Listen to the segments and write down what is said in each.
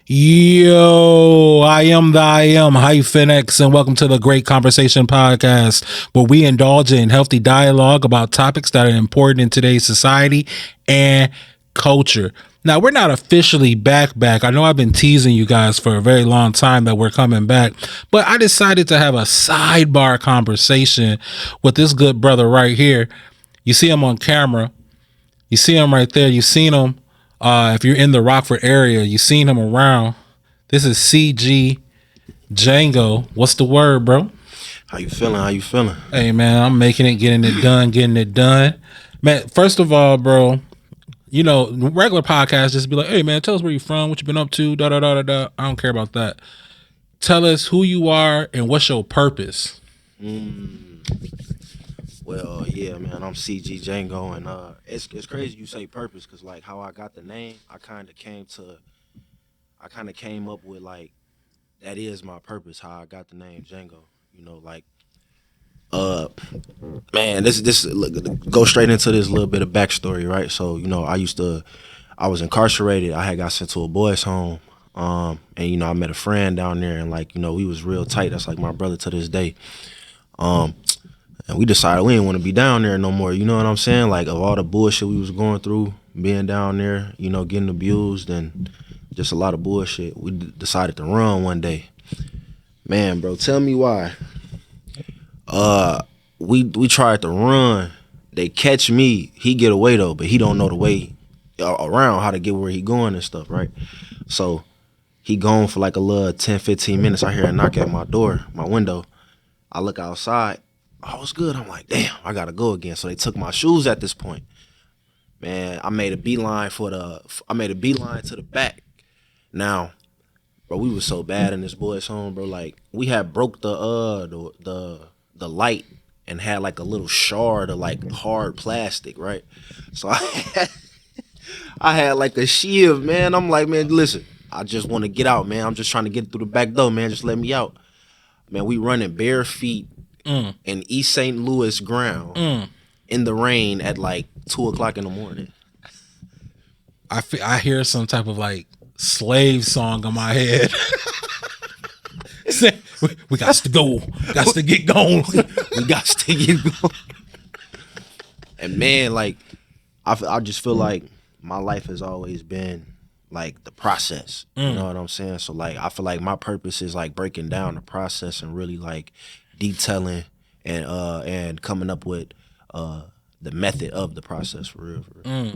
Yo, I am HyphenX, and welcome to the Great Conversation Podcast, where we indulge in healthy dialogue about topics that are important in today's society and culture. Now, we're not officially back. I know I've been teasing you guys for a very long time that we're coming back, but I decided to have a sidebar conversation with this good brother right here. You see him on camera. You see him right there. You've seen him. If you're in the Rockford area, you've seen him around. This is CG Jhango. What's the word, bro? How you feeling? Hey, man, I'm making it, getting it done. Man, first of all, bro, you know, regular podcasts just be like, hey, man, tell us where you're from, what you been up to, da-da-da-da-da. I don't care about that. Tell us who you are and what's your purpose. Well, yeah, man, I'm CG Jhango, and it's crazy you say purpose, because like how I got the name, I kind of came up with like that is my purpose. How I got the name Jhango, you know, like man, this look, go straight into this little bit of backstory, right? So you know, I was incarcerated. I had got sent to a boys' home, and you know, I met a friend down there, and like you know, we was real tight. That's like my brother to this day. And we decided we didn't want to be down there no more. You know what I'm saying? Like, of all the bullshit we was going through, being down there, you know, getting abused and just a lot of bullshit, we decided to run one day. Man, bro, tell me why. We tried to run. They catch me. He get away, though, but he don't know the way around, how to get where he going and stuff, right? So he gone for like a little 10, 15 minutes. I hear a knock at my door, my window. I look outside. I was good. I'm like, damn, I gotta go again. So they took my shoes at this point. Man, I made a beeline to the back. Now, bro, we was so bad in this boys' home, bro. Like, we had broke the light and had like a little shard of like hard plastic, right? So I had like a shield, man. I'm like, man, listen, I just want to get out, man. I'm just trying to get through the back door, man. Just let me out. Man, we running bare feet in East St. Louis ground in the rain at like 2:00 in the morning. I hear some type of like slave song in my head. we got to go. Got to get going. We got to get going. And man, like, I just feel like my life has always been like the process. You know what I'm saying? So like, I feel like my purpose is like breaking down the process and really like detailing and coming up with the method of the process for real.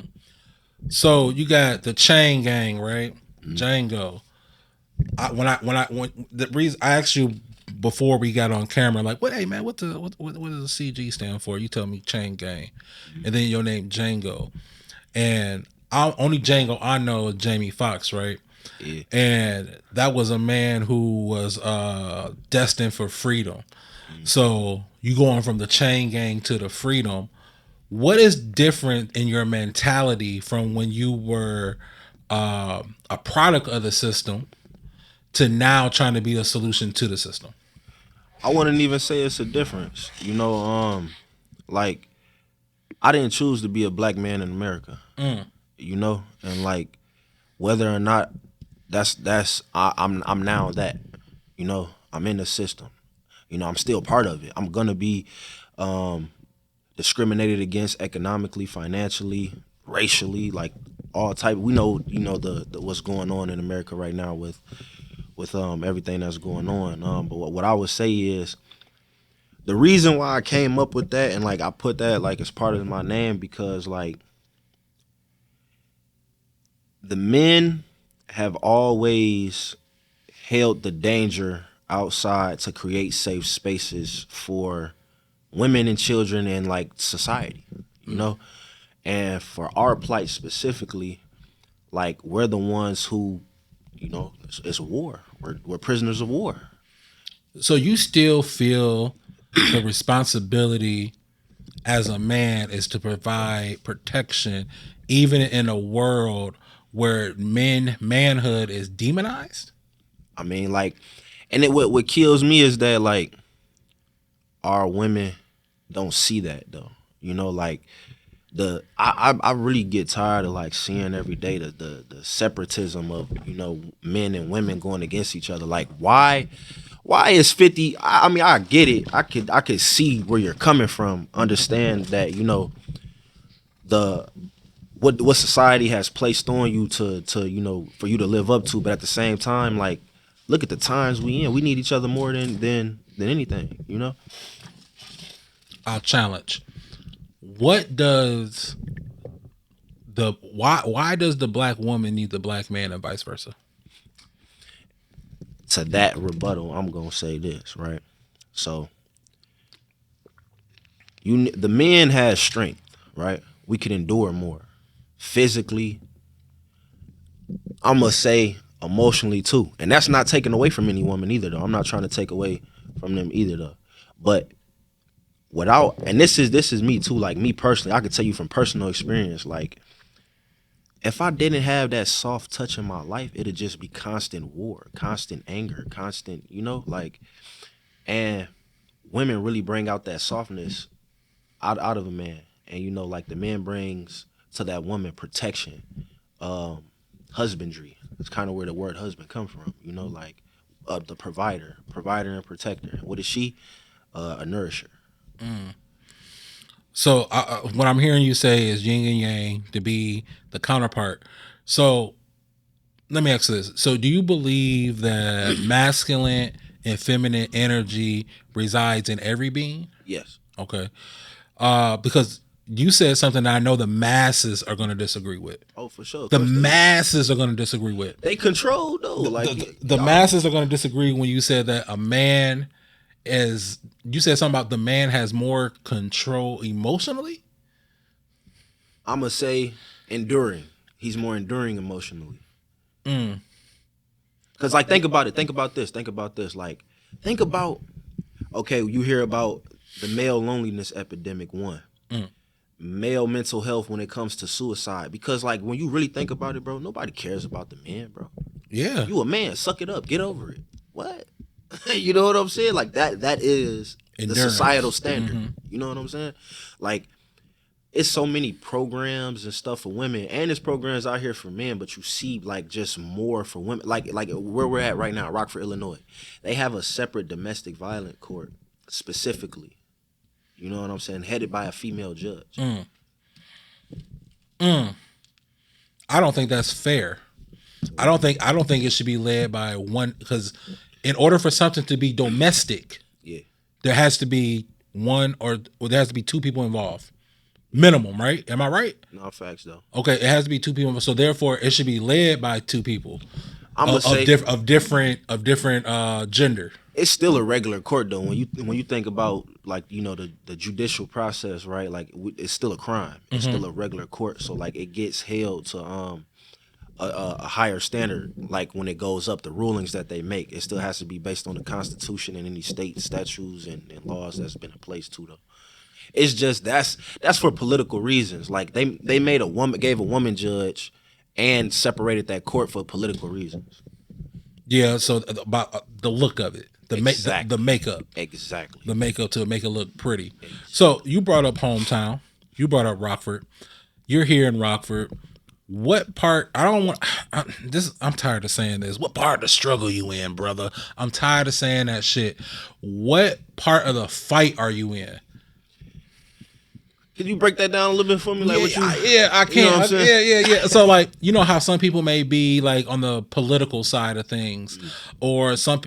So you got the chain gang, right? Django. When the reason I asked you before we got on camera, like, what? Hey man, what does the CG stand for? You tell me chain gang, and then your name Django, and only Django I know is Jamie Foxx, right? Yeah. And that was a man who was destined for freedom. So you going from the chain gang to the freedom. What is different in your mentality from when you were a product of the system to now trying to be a solution to the system? I wouldn't even say it's a difference. You know, like, I didn't choose to be a black man in America. You know, and like, whether or not I'm now that. You know, I'm in the system. You know, I'm still part of it. I'm gonna be discriminated against economically, financially, racially, like all type. We know, you know, the what's going on in America right now with everything that's going on. But what I would say is the reason why I came up with that and like I put that like as part of my name, because like the men have always held the danger outside to create safe spaces for women and children in like society, you know? And for our plight specifically, like, we're the ones who, you know, it's a war. We're prisoners of war. So you still feel the responsibility as a man is to provide protection even in a world where manhood is demonized? I mean, like, and what kills me is that like our women don't see that though. You know, like I really get tired of like seeing every day the separatism of, you know, men and women going against each other. Like why is 50? I mean, I get it. I could see where you're coming from. Understand that, you know, the what society has placed on you to you know, for you to live up to. But at the same time, like, look at the times we in. We need each other more than anything. You know. I'll challenge. What does why does the black woman need the black man and vice versa? To that rebuttal, I'm gonna say this, right? So the men has strength, right? We can endure more physically. I'm gonna say emotionally too, and that's not taken away from any woman either, though. I'm not trying to take away from them either, though. But without, and this is me too. Like, me personally, I can tell you from personal experience. Like, if I didn't have that soft touch in my life, it'd just be constant war, constant anger, constant, you know, like. And women really bring out that softness out of a man, and, you know, like, the man brings to that woman protection, husbandry. It's kind of where the word husband come from, you know, like, the provider and protector. What is she? A nourisher. So what I'm hearing you say is yin and yang to be the counterpart. So let me ask this. So do you believe that masculine and feminine energy resides in every being? Yes. Okay. Because you said something that I know the masses are going to disagree with. Oh, for sure. The masses are going to disagree with. They control, though. The masses are going to disagree when you said that a man is. You said something about the man has more control emotionally. I'm gonna say enduring. He's more enduring emotionally. Cause, like, think about it. Think about this. Like, think about. Okay, you hear about the male loneliness epidemic. Male mental health when it comes to suicide. Because, like, when you really think about it, bro, nobody cares about the man, bro. Yeah. You a man, suck it up, get over it. What? You know what I'm saying? Like, that is Endurance. the societal standard. You know what I'm saying? Like, it's so many programs and stuff for women, and there's programs out here for men, but you see, like, just more for women. Like where we're at right now, Rockford, Illinois, they have a separate domestic violence court specifically. You know what I'm saying? Headed by a female judge. I don't think that's fair. I don't think it should be led by one, because in order for something to be domestic, there has to be one or there has to be two people involved. Minimum, right? Am I right? No, facts though. Okay, it has to be two people. So therefore, it should be led by two people of different gender. It's still a regular court though. When you think about, like, you know, the judicial process, right? Like, it's still a crime. It's still a regular court. So, like, it gets held to a higher standard. Like, when it goes up, the rulings that they make, it still has to be based on the Constitution and any state statutes and laws that's been in place too, though. It's just that's for political reasons. Like, they gave a woman judge and separated that court for political reasons. Yeah, so about the look of it, the makeup, exactly, the makeup to make it look pretty. Exactly. So you brought up hometown, you brought up Rockford. You're here in Rockford. What part? I'm tired of saying this. What part of the struggle you in, brother? I'm tired of saying that shit. What part of the fight are you in? Can you break that down a little bit for me? Like, I can. You know yeah. So, like, you know how some people may be like on the political side of things, or some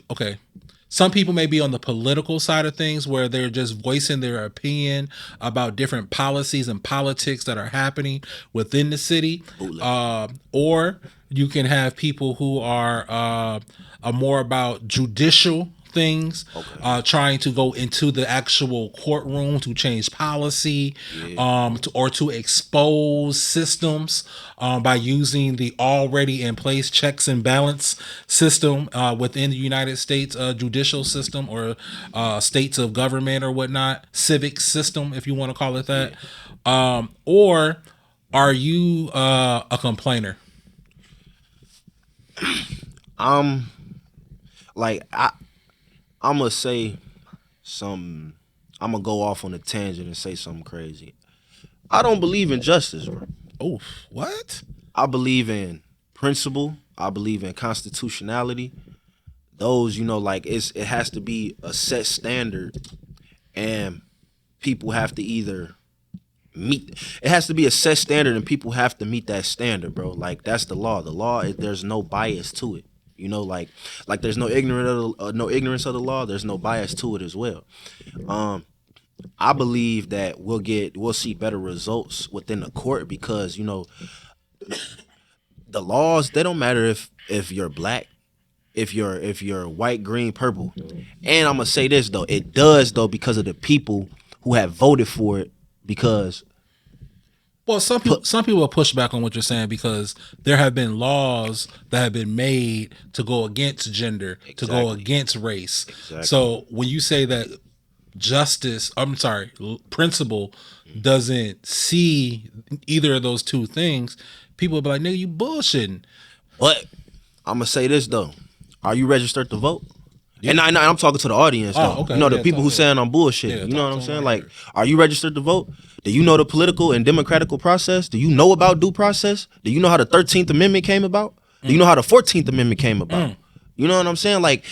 people may be on the political side of things where they're just voicing their opinion about different policies and politics that are happening within the city. Or you can have people who are more about judicial things, trying to go into the actual courtroom to change policy, or to expose systems by using the already in place checks and balance system within the United States judicial system, or states of government or whatnot, civic system, if you want to call it that. Or are you a complainer? I'm gonna say something. I'm gonna go off on a tangent and say something crazy. I don't believe in justice, bro. Oh, what? I believe in principle. I believe in constitutionality. Those, like it has to be a set standard, and people have to either meet. It has to be a set standard, and people have to meet that standard, bro. Like that's the law. The law, there's no bias to it. Like there's no no ignorance of the law. There's no bias to it as well. I believe that we'll see better results within the court because the laws, they don't matter if you're black, if you're white, green, purple. And I'm gonna say this though, it does though because of the people who have voted for it. Because Well, some people will push back on what you're saying because there have been laws that have been made to go against gender, to go against race. Exactly. So when you say that principle doesn't see either of those two things, people will be like, nigga, you bullshitting. But I'm gonna say this though, are you registered to vote? Yeah. And I'm talking to the audience though. Okay. The people who saying I'm bullshit. Yeah, you know what I'm saying? Like, are you registered to vote? Do you know the political and democratical process? Do you know about due process? Do you know how the 13th Amendment came about? Do you know how the 14th Amendment came about? You know what I'm saying? Like,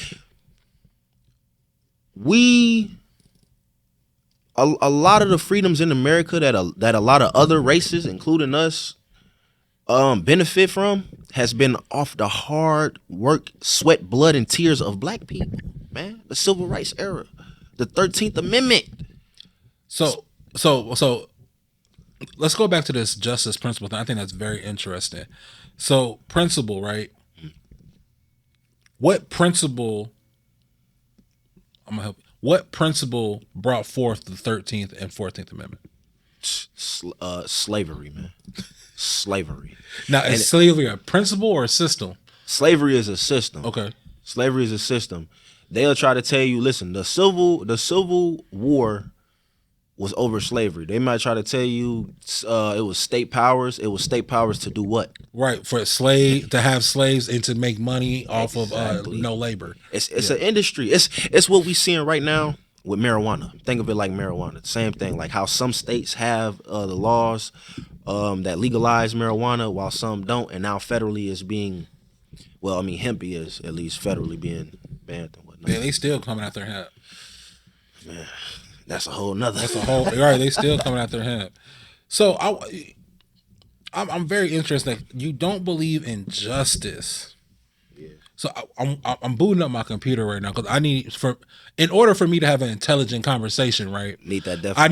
a lot of the freedoms in America that a lot of other races, including us, benefit from has been off the hard work, sweat, blood, and tears of black people, man. The civil rights era, the 13th Amendment. So let's go back to this justice principle thing. I think that's very interesting. So principle, right? What principle? I'm gonna help you. What principle brought forth the 13th and 14th Amendment? Slavery, man. Slavery. Now, is slavery a principle or a system? Slavery is a system. Okay. Slavery is a system. They'll try to tell you, listen, the Civil War was over slavery. They might try to tell you it was state powers. It was state powers to do what? Right, for to have slaves and to make money off of no labor. It's an industry. It's what we seeing right now with marijuana. Think of it like marijuana. Same thing. Like how some states have the laws that legalize marijuana while some don't, and now federally is being, hemp is at least federally being banned and whatnot. Yeah, they still coming out their hemp. Man, that's a whole nother. Right. They still coming out their hemp. So I'm very interested. You don't believe in justice. Yeah. So I'm booting up my computer right now because in order for me to have an intelligent conversation, right? Need that definition. I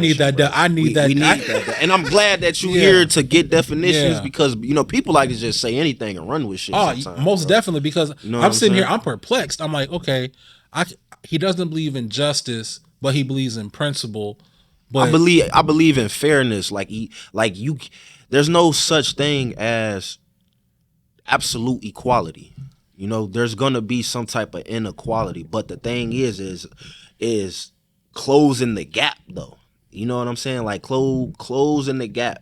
need that. We need that. And I'm glad that you're here to get definitions because people like to just say anything and run with shit. Most definitely, because I'm sitting here, I'm perplexed. I'm like, okay, he doesn't believe in justice, but he believes in principle. But I believe in fairness. There's no such thing as absolute equality. There's gonna be some type of inequality, but the thing is closing the gap though. You know what I'm saying? Like closing the gap.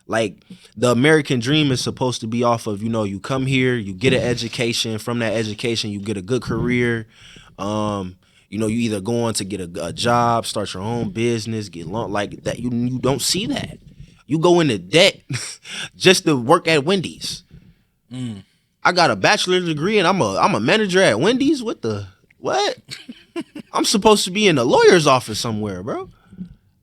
Like the American dream is supposed to be off of, you come here, you get an education. From that education, you get a good career. You either go on to get a job, start your own business, get loan like that. You don't see that. You go into debt just to work at Wendy's. I got a bachelor's degree and I'm a manager at Wendy's. What? I'm supposed to be in a lawyer's office somewhere, bro.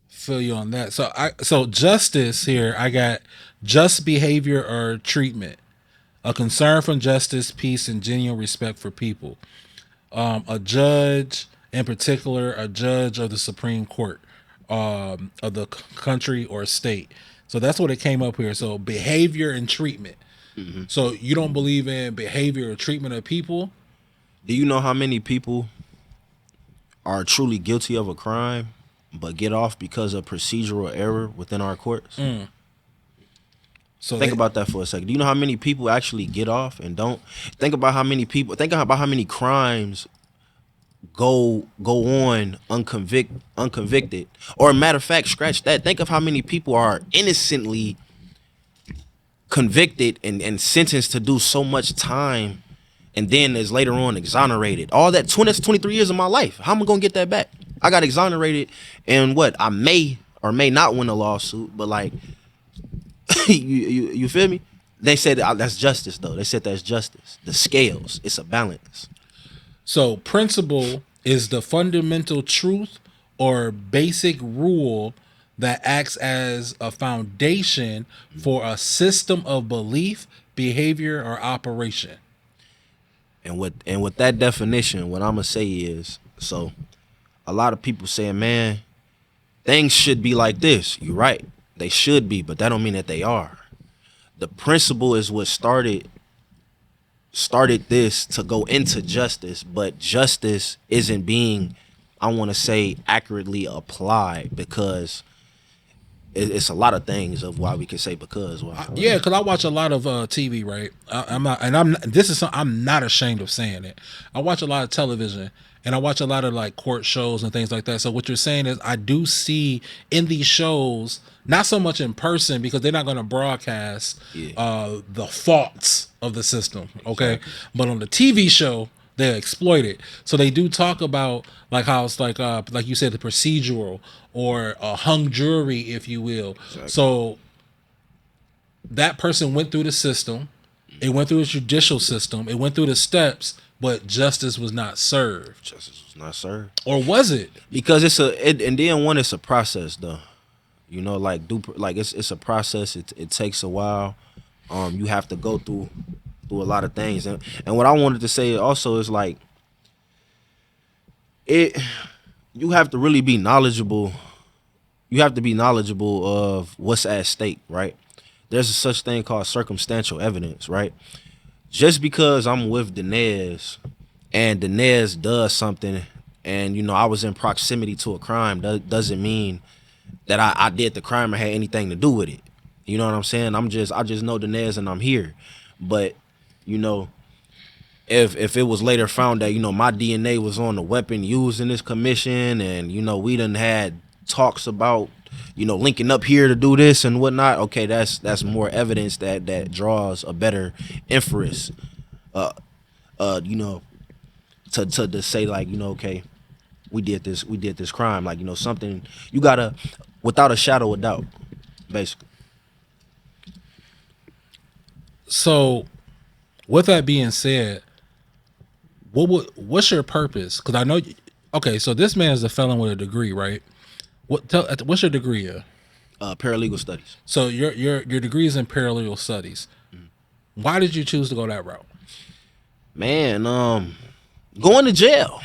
Feel you on that. So justice here, I got just behavior or treatment, a concern for justice, peace, and genuine respect for people. A judge, in particular, a judge of the Supreme Court of the country or state. So that's what it came up here. So behavior and treatment. Mm-hmm. So you don't believe in behavior or treatment of people? Do you know how many people are truly guilty of a crime but get off because of procedural error within our courts? So think about that for a second. Do you know how many people actually get off and don't? Think about how many crimes go on unconvicted. Or matter of fact, scratch that. Think of how many people are innocently convicted and sentenced to do so much time and then is later on exonerated. All that, that's 23 years of my life. How am I going to get that back? I got exonerated in I May or may not win a lawsuit, but like you feel me? They said that's justice though. They said that's justice. The scales, it's a balance. So principle is the fundamental truth or basic rule that acts as a foundation for a system of belief, behavior, or operation. And with that definition, what I'm gonna say is, so a lot of people saying, man, things should be like this. You're right. They should be, but that don't mean that they are. The principle is what started this to go into justice, but justice isn't being, I want to say, accurately applied, because it's a lot of things of why we can say because. Yeah, because I watch a lot of TV, right? I'm not ashamed of saying it. I watch a lot of television, and I watch a lot of like court shows and things like that. So what you're saying is, I do see in these shows, not so much in person because they're not going to broadcast the faults of the system, okay? Exactly. But on the TV show, they exploit it. So they do talk about like how it's like you said, the procedural or hung jury, if you will. Exactly. So that person went through the system. It went through the judicial system. It went through the steps, but justice was not served. Justice was not served. Or was it? Because it's a process though. You know, it's a process. It takes a while. You have to go through a lot of things, and what I wanted to say also is like you have to really be knowledgeable. You have to be knowledgeable of what's at stake, right? There's a such thing called circumstantial evidence, right? Just because I'm with Dinez and Dinez does something, and you know I was in proximity to a crime, doesn't mean that I did the crime or had anything to do with it. You know what I'm saying? I just know Dinez and I'm here. But, you know, if it was later found that, you know, my DNA was on the weapon used in this commission, and, you know, we done had talks about, you know, linking up here to do this and whatnot, okay, that's more evidence that draws a better inference, you know, to say like, you know, okay, we did this crime, like, you know, something you gotta, without a shadow of doubt, basically. So, with that being said, what's your purpose? Because I know, okay, so this man is a felon with a degree, right? What's your degree? Paralegal studies. So your degree is in paralegal studies. Mm-hmm. Why did you choose to go that route? Man, going to jail.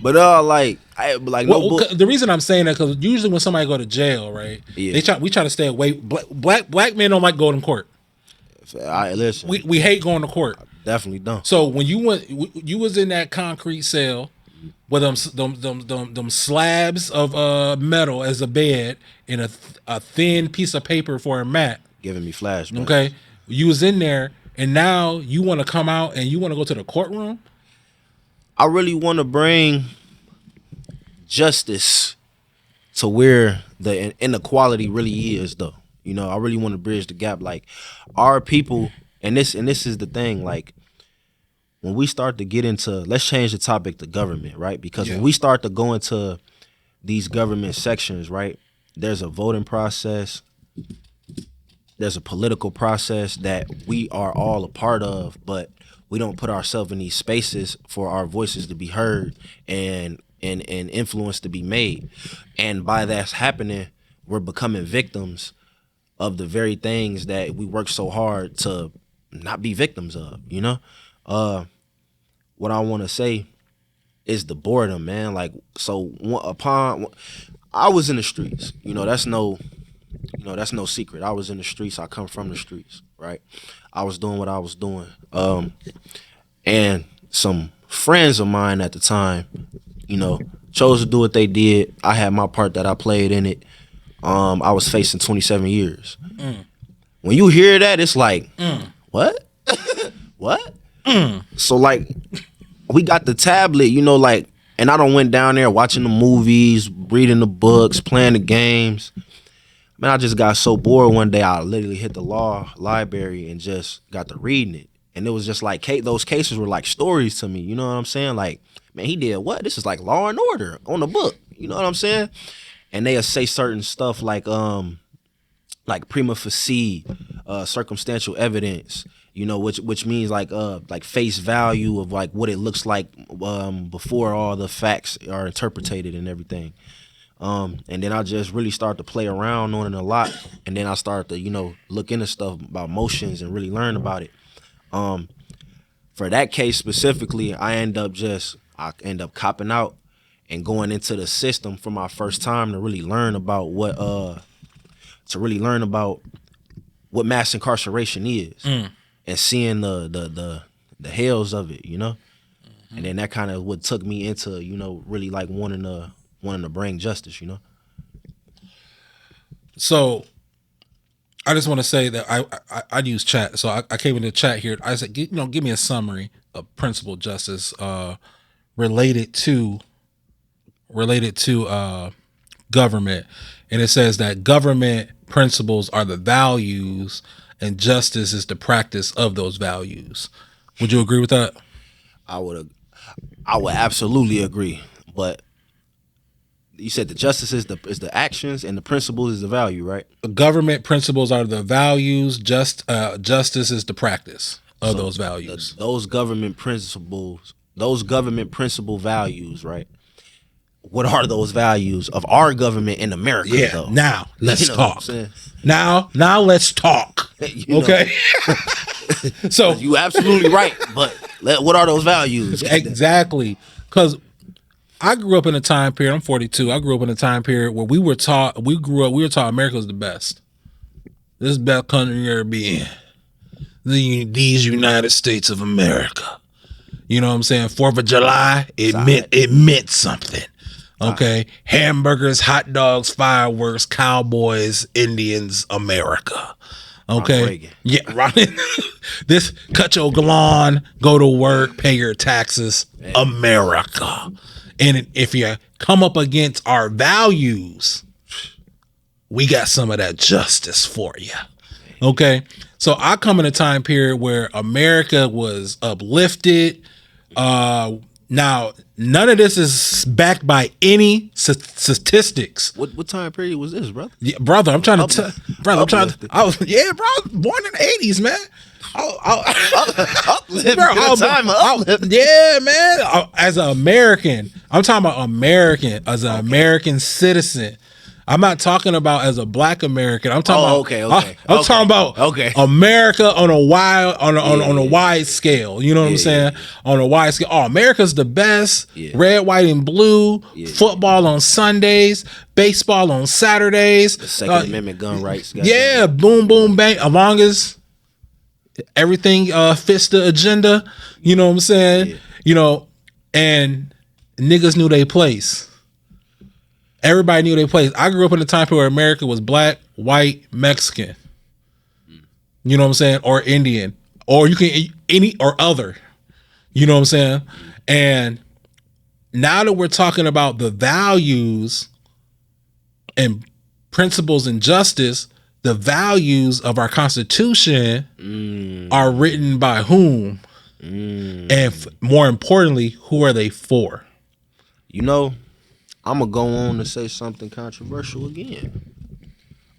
But the reason I'm saying that, because usually when somebody go to jail, right? Yeah. We try to stay away. Black men don't like going to court. Listen, we hate going to court. I definitely don't. So when you was in that concrete cell with them slabs of metal as a bed and a thin piece of paper for a mat, giving me flashbacks. Okay, you was in there, and now you want to come out and you want to go to the courtroom. I really want to bring justice to where the inequality really is, though. You know, I really want to bridge the gap. Like, our people, and this is the thing, like, when we start to get into, let's change the topic to government, right? Because when we start to go into these government sections, right, there's a voting process, there's a political process that we are all a part of, but we don't put ourselves in these spaces for our voices to be heard and influence to be made. And by that's happening, we're becoming victims of the very things that we work so hard to not be victims of, you know? What I want to say is the boredom, man. Like, so I was in the streets, you know, that's no secret. I was in the streets. I come from the streets, right? I was doing what I was doing. And some friends of mine at the time, you know, chose to do what they did. I had my part that I played in it. I was facing 27 years. When you hear that, it's like, what? What? So, like, we got the tablet, you know, like, and I done went down there watching the movies, reading the books, playing the games. Man, I just got so bored one day, I literally hit the law library and just got to reading it. And it was just like, those cases were like stories to me, you know what I'm saying? Like, man, he did what? This is like Law and Order on the book, you know what I'm saying? and they'll say certain stuff like prima facie, circumstantial evidence, you know, which means like face value of like what it looks like before all the facts are interpreted and everything. And then I just really start to play around on it a lot, and then I start to, you know, look into stuff about motions and really learn about it. For that case specifically, I end up copping out and going into the system for my first time to really learn about what mass incarceration is, and seeing the hells of it, you know. And then that kind of what took me into, you know, really like wanting to bring justice, you know. So I just want to say that I use chat. So I came into chat here. I said, you know, give me a summary of principal justice related to government. And it says that government principles are the values and justice is the practice of those values. Would you agree with that? I would absolutely agree. But you said the justice is the actions and the principles is the value, right? Government principles are the values. Justice is the practice of those values. Those government principle values, right? What are those values of our government in America? Yeah. Though? Now let's talk. Now let's talk. Okay. So you absolutely right. But what are those values? Exactly. Because I grew up in a time period. I'm 42. I grew up in a time period where we were taught America was the best. This is the best country you ever be in. These United States of America. You know what I'm saying? 4th of July, it meant something. Okay. Hamburgers, hot dogs, fireworks, cowboys, Indians, America. Okay. Yeah, Ronald. This cut your lawn, go to work, pay your taxes, America. And if you come up against our values, we got some of that justice for you. Okay. So I come in a time period where America was uplifted. Now, none of this is backed by any statistics. What time period was this, brother? Yeah, brother, I'm trying to bro, bro, I was born in the 80s, man. Yeah, man. As an American, I'm talking about American, as an American citizen. I'm not talking about as a Black American. I'm talking I'm talking about America on a wide scale. You know what I'm saying? On a wide scale. Oh, America's the best. Yeah. Red, white, and blue. Yeah. Football on Sundays. Baseball on Saturdays. The Second Amendment gun rights. Yeah, boom, boom, bang. As long as everything fits the agenda. You know what I'm saying? Yeah. You know, and niggas knew their place. Everybody knew their place. I grew up in a time period where America was Black, white, Mexican. You know what I'm saying? Or Indian. Or you can any or other. You know what I'm saying? And now that we're talking about the values and principles and justice, the values of our Constitution are written by whom? And more importantly, who are they for? You know, I'm going to go on to say something controversial again.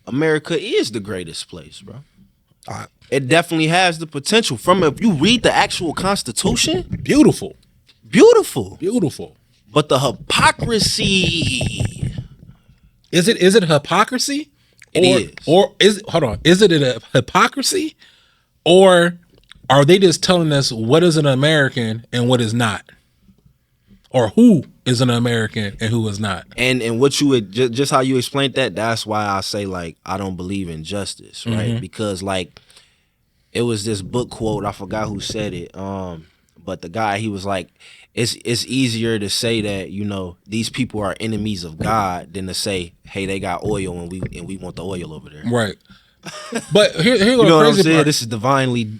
America is the greatest place, bro. It definitely has the potential. From if you read the actual Constitution, beautiful. But the hypocrisy. Is it hypocrisy? Is it a hypocrisy? Or are they just telling us what is an American and what is not? Or who is an American and who is not? And what you would just how you explained that's why I say like I don't believe in justice, right? Because like it was this book quote, I forgot who said it, but the guy, he was like, it's easier to say that, you know, these people are enemies of God than to say, hey, they got oil and we want the oil over there, right? But here's you know what I'm saying? This is divinely,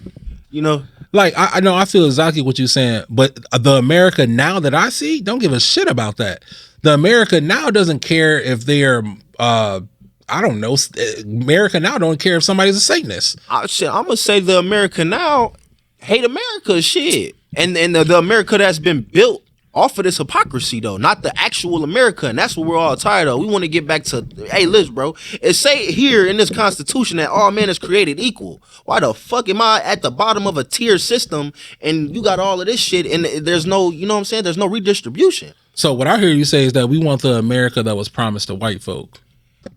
you know. Like, I know, I feel exactly what you're saying, but the America now that I see don't give a shit about that. The America now doesn't care if they're, I don't know, America now don't care if somebody's a Satanist. I'm going to say the America now hate America shit. And the America that's been built off of this hypocrisy though, not the actual America, and that's what we're all tired of. We want to get back to, hey, listen, bro. It say here in this Constitution that all men is created equal. Why the fuck am I at the bottom of a tier system and you got all of this shit and there's no, you know what I'm saying? There's no redistribution. So what I hear you say is that we want the America that was promised to white folk.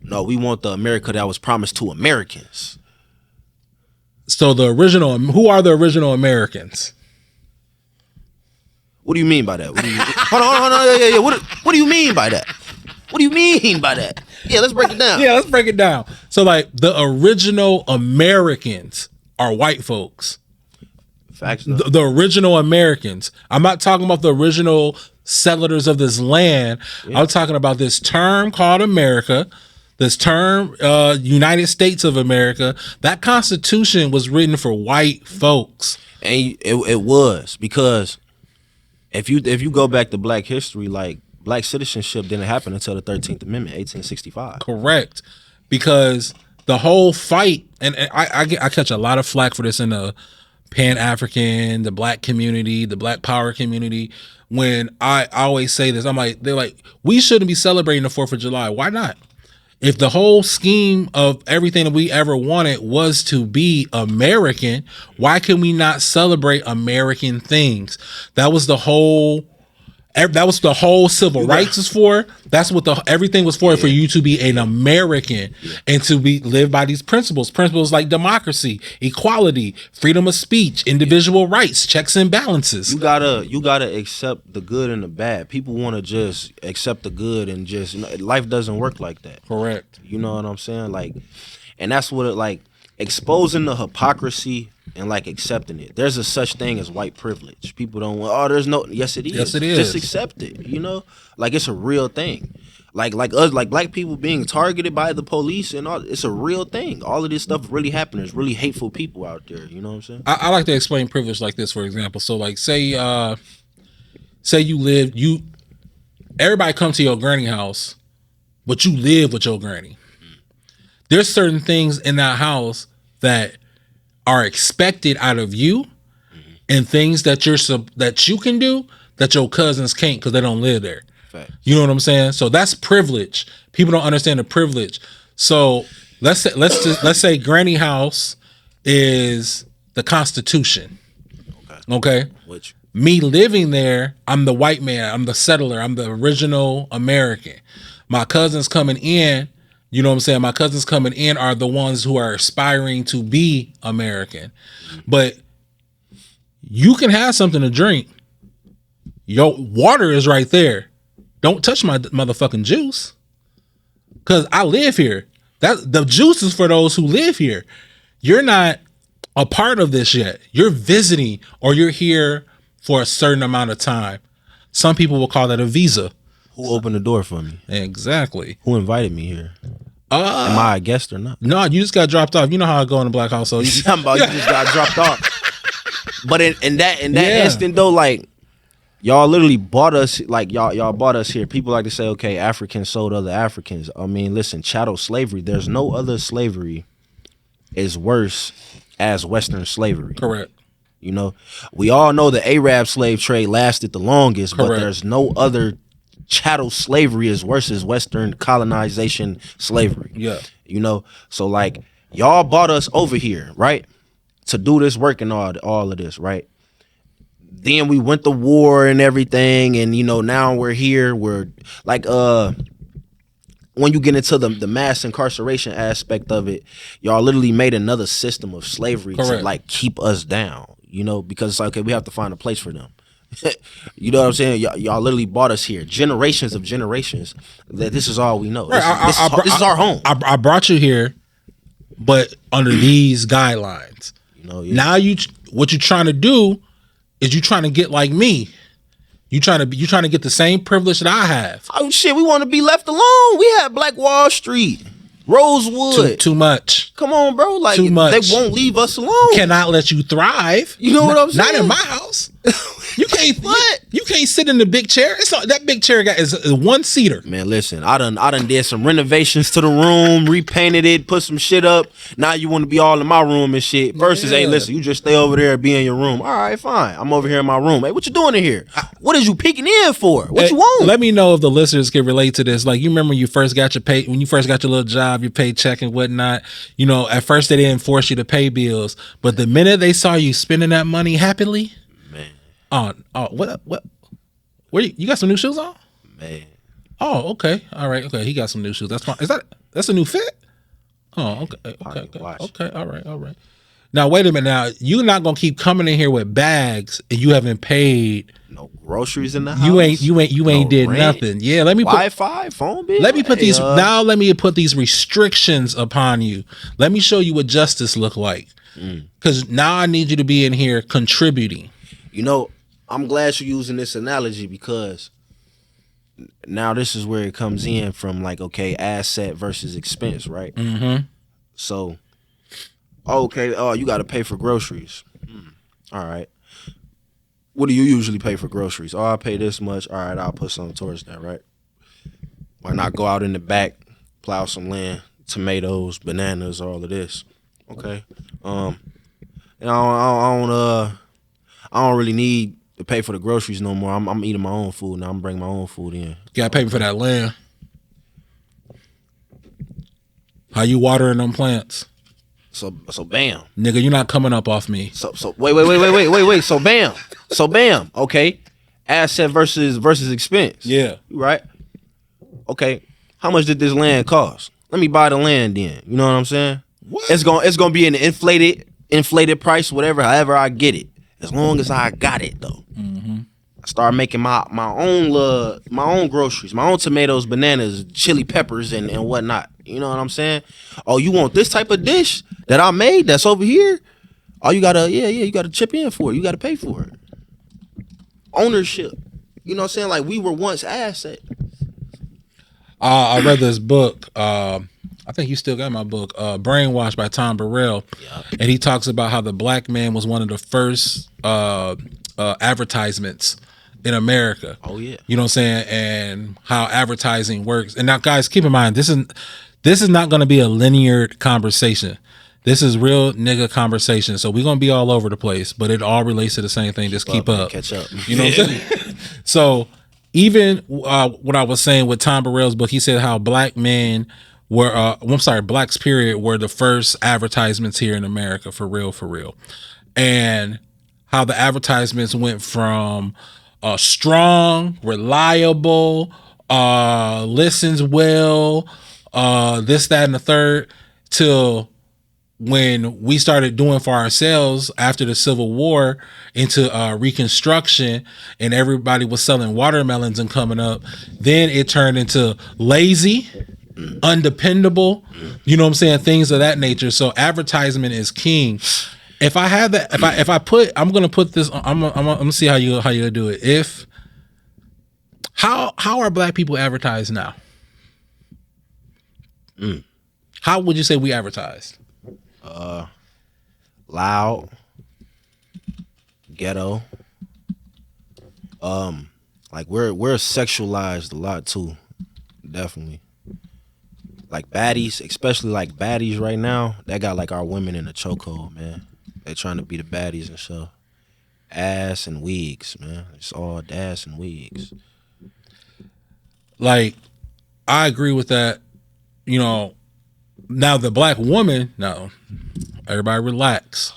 No, we want the America that was promised to Americans. So who are the original Americans? What do you mean by that? Hold on. Yeah. What do you mean by that? What do you mean by that? Yeah, let's break it down. Yeah, let's break it down. So, like, the original Americans are white folks. Facts. The original Americans. I'm not talking about the original settlers of this land. Yeah. I'm talking about this term called America. This term, United States of America. That Constitution was written for white folks, and it was because. If you go back to Black history, like Black citizenship didn't happen until the 13th Amendment, 1865. Correct, because the whole fight, and I catch a lot of flack for this in the Pan-African, the Black community, the Black Power community. When I always say this, they're like, we shouldn't be celebrating the 4th of July. Why not? If the whole scheme of everything that we ever wanted was to be American, why can we not celebrate American things? That was the whole civil rights was for. That's what everything was for you to be an American and to live by these principles like democracy, equality, freedom of speech, individual rights, checks and balances. You gotta accept the good and the bad. People want to just accept the good and just, life doesn't work like that. Correct. You know what I'm saying? Like, and that's what it like. Exposing the hypocrisy and like accepting it. There's a such thing as white privilege. People don't want, there's no, yes it is. Yes it is. Just accept it, like it's a real thing. Like us, like Black people being targeted by the police and all, it's a real thing. All of this stuff really happening. There's really hateful people out there, you know what I'm saying? I like to explain privilege like this, for example. So like say everybody come to your granny house, but you live with your granny. There's certain things in that house that are expected out of you, and things that you can do that your cousins can't because they don't live there. Fact. You know what I'm saying? So that's privilege. People don't understand the privilege. So let's say granny house is the Constitution. Okay. Which me living there, I'm the white man. I'm the settler. I'm the original American. My cousins coming in. You know what I'm saying? My cousins coming in are the ones who are aspiring to be American. But you can have something to drink. Your water is right there. Don't touch my motherfucking juice. Because I live here. The juice is for those who live here. You're not a part of this yet. You're visiting or you're here for a certain amount of time. Some people will call that a visa. Who opened the door for me? Exactly. Who invited me here? Am I a guest or not? No, you just got dropped off. You know how I go in the black house. So you talking about you just got dropped off. But in that instant though, like y'all literally bought us. Like y'all bought us here. People like to say, okay, Africans sold other Africans. I mean, listen, chattel slavery. There's no other slavery is worse as Western slavery. Correct. We all know the Arab slave trade lasted the longest, Correct. But there's no other chattel slavery is worse as Western colonization slavery. Yeah. So like y'all bought us over here, right? To do this work and all of this, right? Then we went to war and everything, and now we're here. We're like when you get into the mass incarceration aspect of it, y'all literally made another system of slavery Correct. to like keep us down, because it's like, okay, we have to find a place for them. You know what I'm saying? Y'all literally bought us here. Generations of generations. That this is all we know. Right. This is our home. I brought you here, but under these guidelines. Now what you're trying to do is you're trying to get like me. You trying to get the same privilege that I have. Oh shit, we want to be left alone. We had Black Wall Street, Rosewood. Too much. Come on, bro. Like too much. They won't leave us alone. Cannot let you thrive. You know what I'm saying? Not in my house. You can't What? You can't sit in the big chair. It's not, that big chair is a one seater. Man, listen, I done did some renovations to the room, repainted it, put some shit up. Now you want to be all in my room and shit. Versus, hey, listen, you just stay over there and be in your room. All right, fine. I'm over here in my room. Hey, what you doing in here? What is you peeking in for? What you want? Let me know if the listeners can relate to this. Like, you remember when you first got your little job, your paycheck and whatnot. You know, at first they didn't force you to pay bills, but the minute they saw you spending that money happily, man. What? Where you got some new shoes on? Man. Oh, okay. All right. Okay. He got some new shoes. That's fine. That's a new fit? Oh, okay. Okay. All right. Now, wait a minute. Now, you're not going to keep coming in here with bags and you haven't paid no groceries in the house. You ain't did rent, nothing. Yeah, let me Wi-Fi, phone bill. Let me put let me put these restrictions upon you. Let me show you what justice look like. Cuz now I need you to be in here contributing. You know, I'm glad you're using this analogy because now this is where it comes in from, like, okay, asset versus expense, right? Mm-hmm. So, okay, you got to pay for groceries. All right. What do you usually pay for groceries? Oh, I pay this much. All right, I'll put something towards that, right? Why not go out in the back, plow some land, tomatoes, bananas, all of this? Okay. And I don't really need to pay for the groceries no more. I'm eating my own food now. I'm bringing my own food in. You got to pay for that land. How you watering them plants? So bam. Nigga, you're not coming up off me. So wait. So bam. Okay. Asset versus expense. Yeah. Right? Okay. How much did this land cost? Let me buy the land then. You know what I'm saying? What? It's gonna be an inflated price, however I get it. As long as I got it though. Mm-hmm. I start making my own groceries, my own tomatoes, bananas, chili peppers, and whatnot. You know what I'm saying? Oh, you want this type of dish that I made that's over here? Oh, you gotta chip in for it. You gotta pay for it. Ownership. You know what I'm saying? Like, we were once asset. I read this book. I think you still got my book, Brainwashed by Tom Burrell. Yeah. And he talks about how the black man was one of the first advertisements in America. Oh, yeah. You know what I'm saying? And how advertising works. And now, guys, keep in mind, this is not going to be a linear conversation. This is real nigga conversation. So we're going to be all over the place, but it all relates to the same thing. Just keep up. Catch up. You know what I'm saying? So even what I was saying with Tom Burrell's book, he said how black men were, blacks period, were the first advertisements here in America, for real. And how the advertisements went from strong, reliable, listens well, this, that, and the third, till when we started doing for ourselves after the Civil War into Reconstruction, and everybody was selling watermelons and coming up, then it turned into lazy, undependable, you know what I'm saying, things of that nature. So advertisement is king. If I have that, I'm gonna put this. I'm gonna see how you do it. How are black people advertised now? How would you say we advertised? Loud, ghetto. Like we're sexualized a lot too, definitely. Like baddies, especially like baddies right now, that got like our women in a chokehold, man. They trying to be the baddies and stuff. Ass and wigs, man. It's all ass and wigs. Like, I agree with that. You know, now the black woman, no, everybody relax.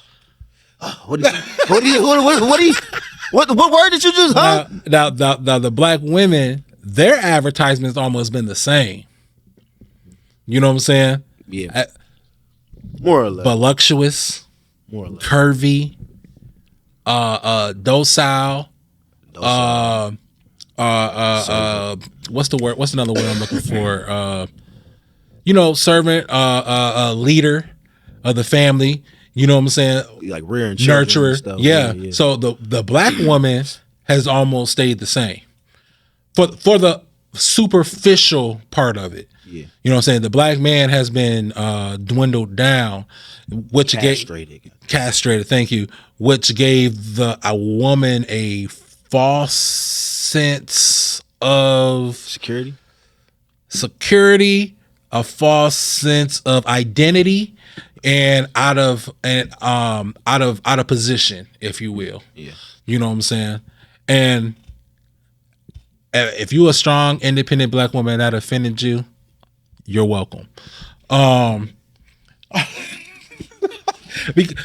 What word did you just, huh? Now the black women, their advertisements almost been the same. You know what I'm saying? Yeah. More or less. Voluptuous, more or less. Curvy, docile. What's the word? What's another word I'm looking for? Servant, leader of the family. You know what I'm saying? Like rearing children, nurturer. And stuff. Yeah. So the black woman has almost stayed the same for the superficial part of it. Yeah. You know what I'm saying? The black man has been dwindled down, which castrated. Castrated, thank you. Which gave a woman a false sense of security, a false sense of identity, and out of position, if you will. Yeah. You know what I'm saying? And if you a strong, independent black woman that offended you, you're welcome. Because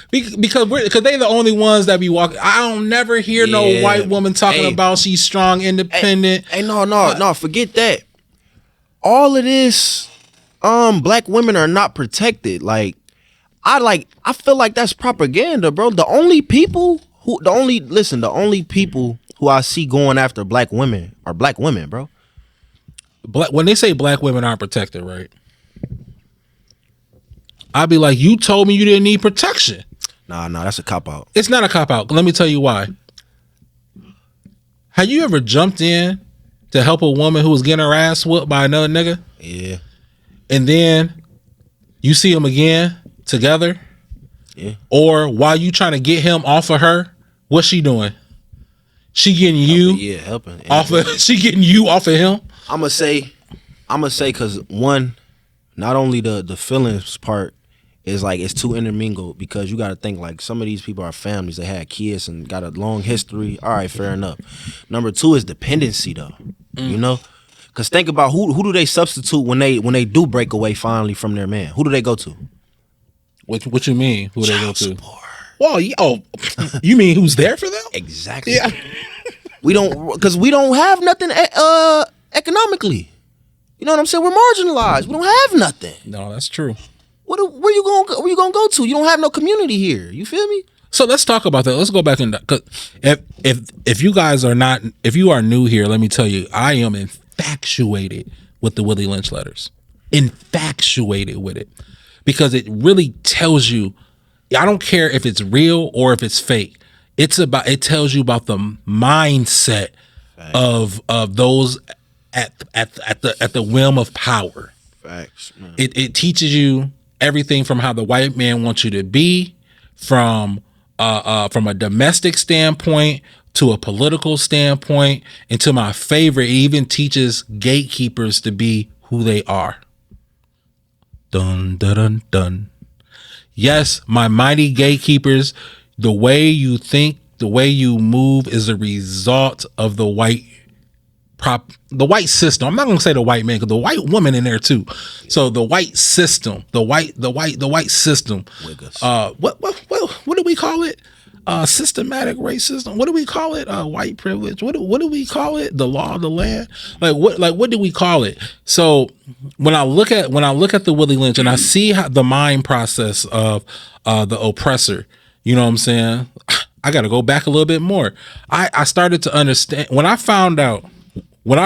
they the only ones that be walking. I don't never hear no white woman talking about she's strong, independent. Hey, no, forget that. All of this, black women are not protected. I feel like that's propaganda, bro. The only people who I see going after black women are black women, bro. When they say black women aren't protected, right? I'd be like, you told me you didn't need protection. Nah, that's a cop out. It's not a cop out. Let me tell you why. Have you ever jumped in to help a woman who was getting her ass whooped by another nigga? Yeah. And then you see them again together? Yeah. Or while you trying to get him off of her, what's she doing? She getting you helping. She getting you off of him? I'ma say because one, not only the feelings part is like it's too intermingled, because you got to think like some of these people are families, they had kids and got a long history. All right, fair enough. Number two is dependency though. You know, because think about who do they substitute when they do break away finally from their man? Who do they go to? What you mean? Who they go to? Support. Well, you mean who's there for them? Exactly. Yeah. We don't have nothing economically. You know what I'm saying? We're marginalized. We don't have nothing. No, that's true. Where you gonna go to? You don't have no community here. You feel me? So let's talk about that. Let's go back and if you guys are not, if you are new here, let me tell you, I am infatuated with the Willie Lynch letters. Infatuated with it, because it really tells you. I don't care if it's real or if it's fake. It tells you about the mindset of those at the whim of power. Facts. Man. It teaches you everything from how the white man wants you to be, from a domestic standpoint to a political standpoint, and to my favorite, it even teaches gatekeepers to be who they are. Dun dun dun dun. Yes, my mighty gatekeepers, the way you think, the way you move is a result of the white system. I'm not going to say the white man, because the white woman in there too. So the white system, the white system. What do we call it? Systematic racism. What do we call it? White privilege. What do we call it? The law of the land. What do we call it? So when I look at the Willie Lynch and I see how the mind process of the oppressor, you know what I'm saying? I got to go back a little bit more. I started to understand when I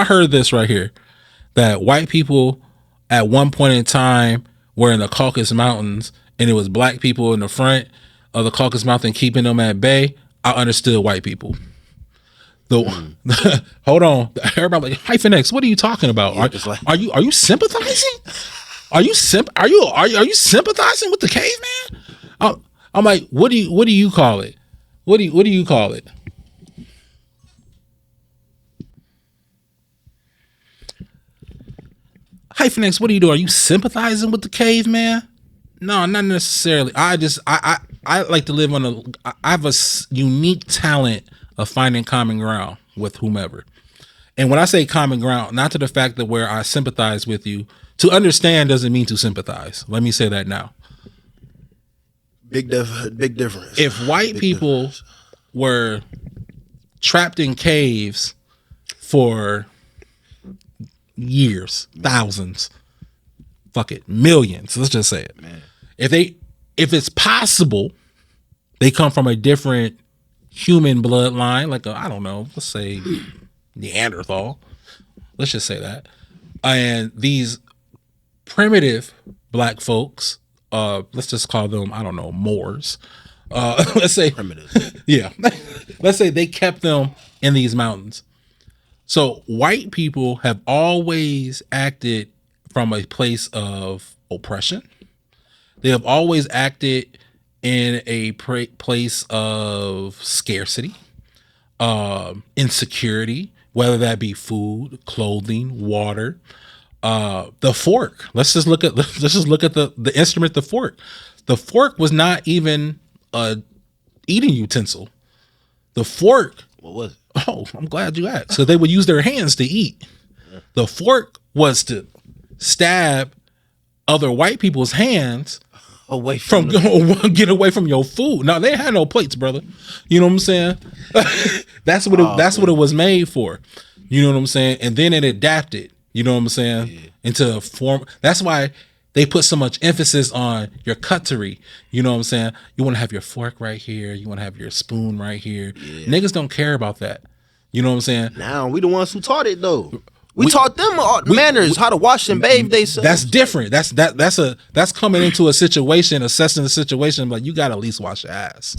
heard this right here, that white people at one point in time were in the Caucasus Mountains and it was black people in the front of the Caucasus Mountain keeping them at bay. I understood white people. Hold on, everybody like, HyphenX, what are you talking about? Yeah, are you sympathizing? Are you sympathizing with the caveman? I'm like, what do you call it? What do you call it? HyphenX, what are you doing? Are you sympathizing with the caveman? No, not necessarily. I like to live I have a unique talent of finding common ground with whomever. And when I say common ground, not to the fact that where I sympathize with you, to understand doesn't mean to sympathize. Let me say that now. Big difference. If white people were trapped in caves for years, thousands, fuck it, millions, let's just say it. Man. If it's possible, they come from a different human bloodline, like I don't know, let's say Neanderthal. Let's just say that. And these primitive black folks, let's just call them, I don't know, Moors. Let's say primitive. Yeah. Let's say they kept them in these mountains. So white people have always acted from a place of oppression. They have always acted in a place of scarcity. insecurity, whether that be food, clothing, water. The fork. Let's just look at the instrument, the fork. The fork was not even a eating utensil. The fork. What was it? Oh, I'm glad you asked. So they would use their hands to eat. The fork was to stab other white people's hands Away from get away from your food. Now they had no plates, brother. You know what I'm saying? That's what what it was made for. You know what I'm saying? And then it adapted. You know what I'm saying? Into a form. That's why they put so much emphasis on your cutlery. You know what I'm saying? You want to have your fork right here. You want to have your spoon right here. Yeah. Niggas don't care about that. You know what I'm saying? Now we the ones who taught it though. We taught them manners, how to wash and bathe themselves. That's different. That's coming into a situation, assessing the situation. Like you got to at least wash your ass.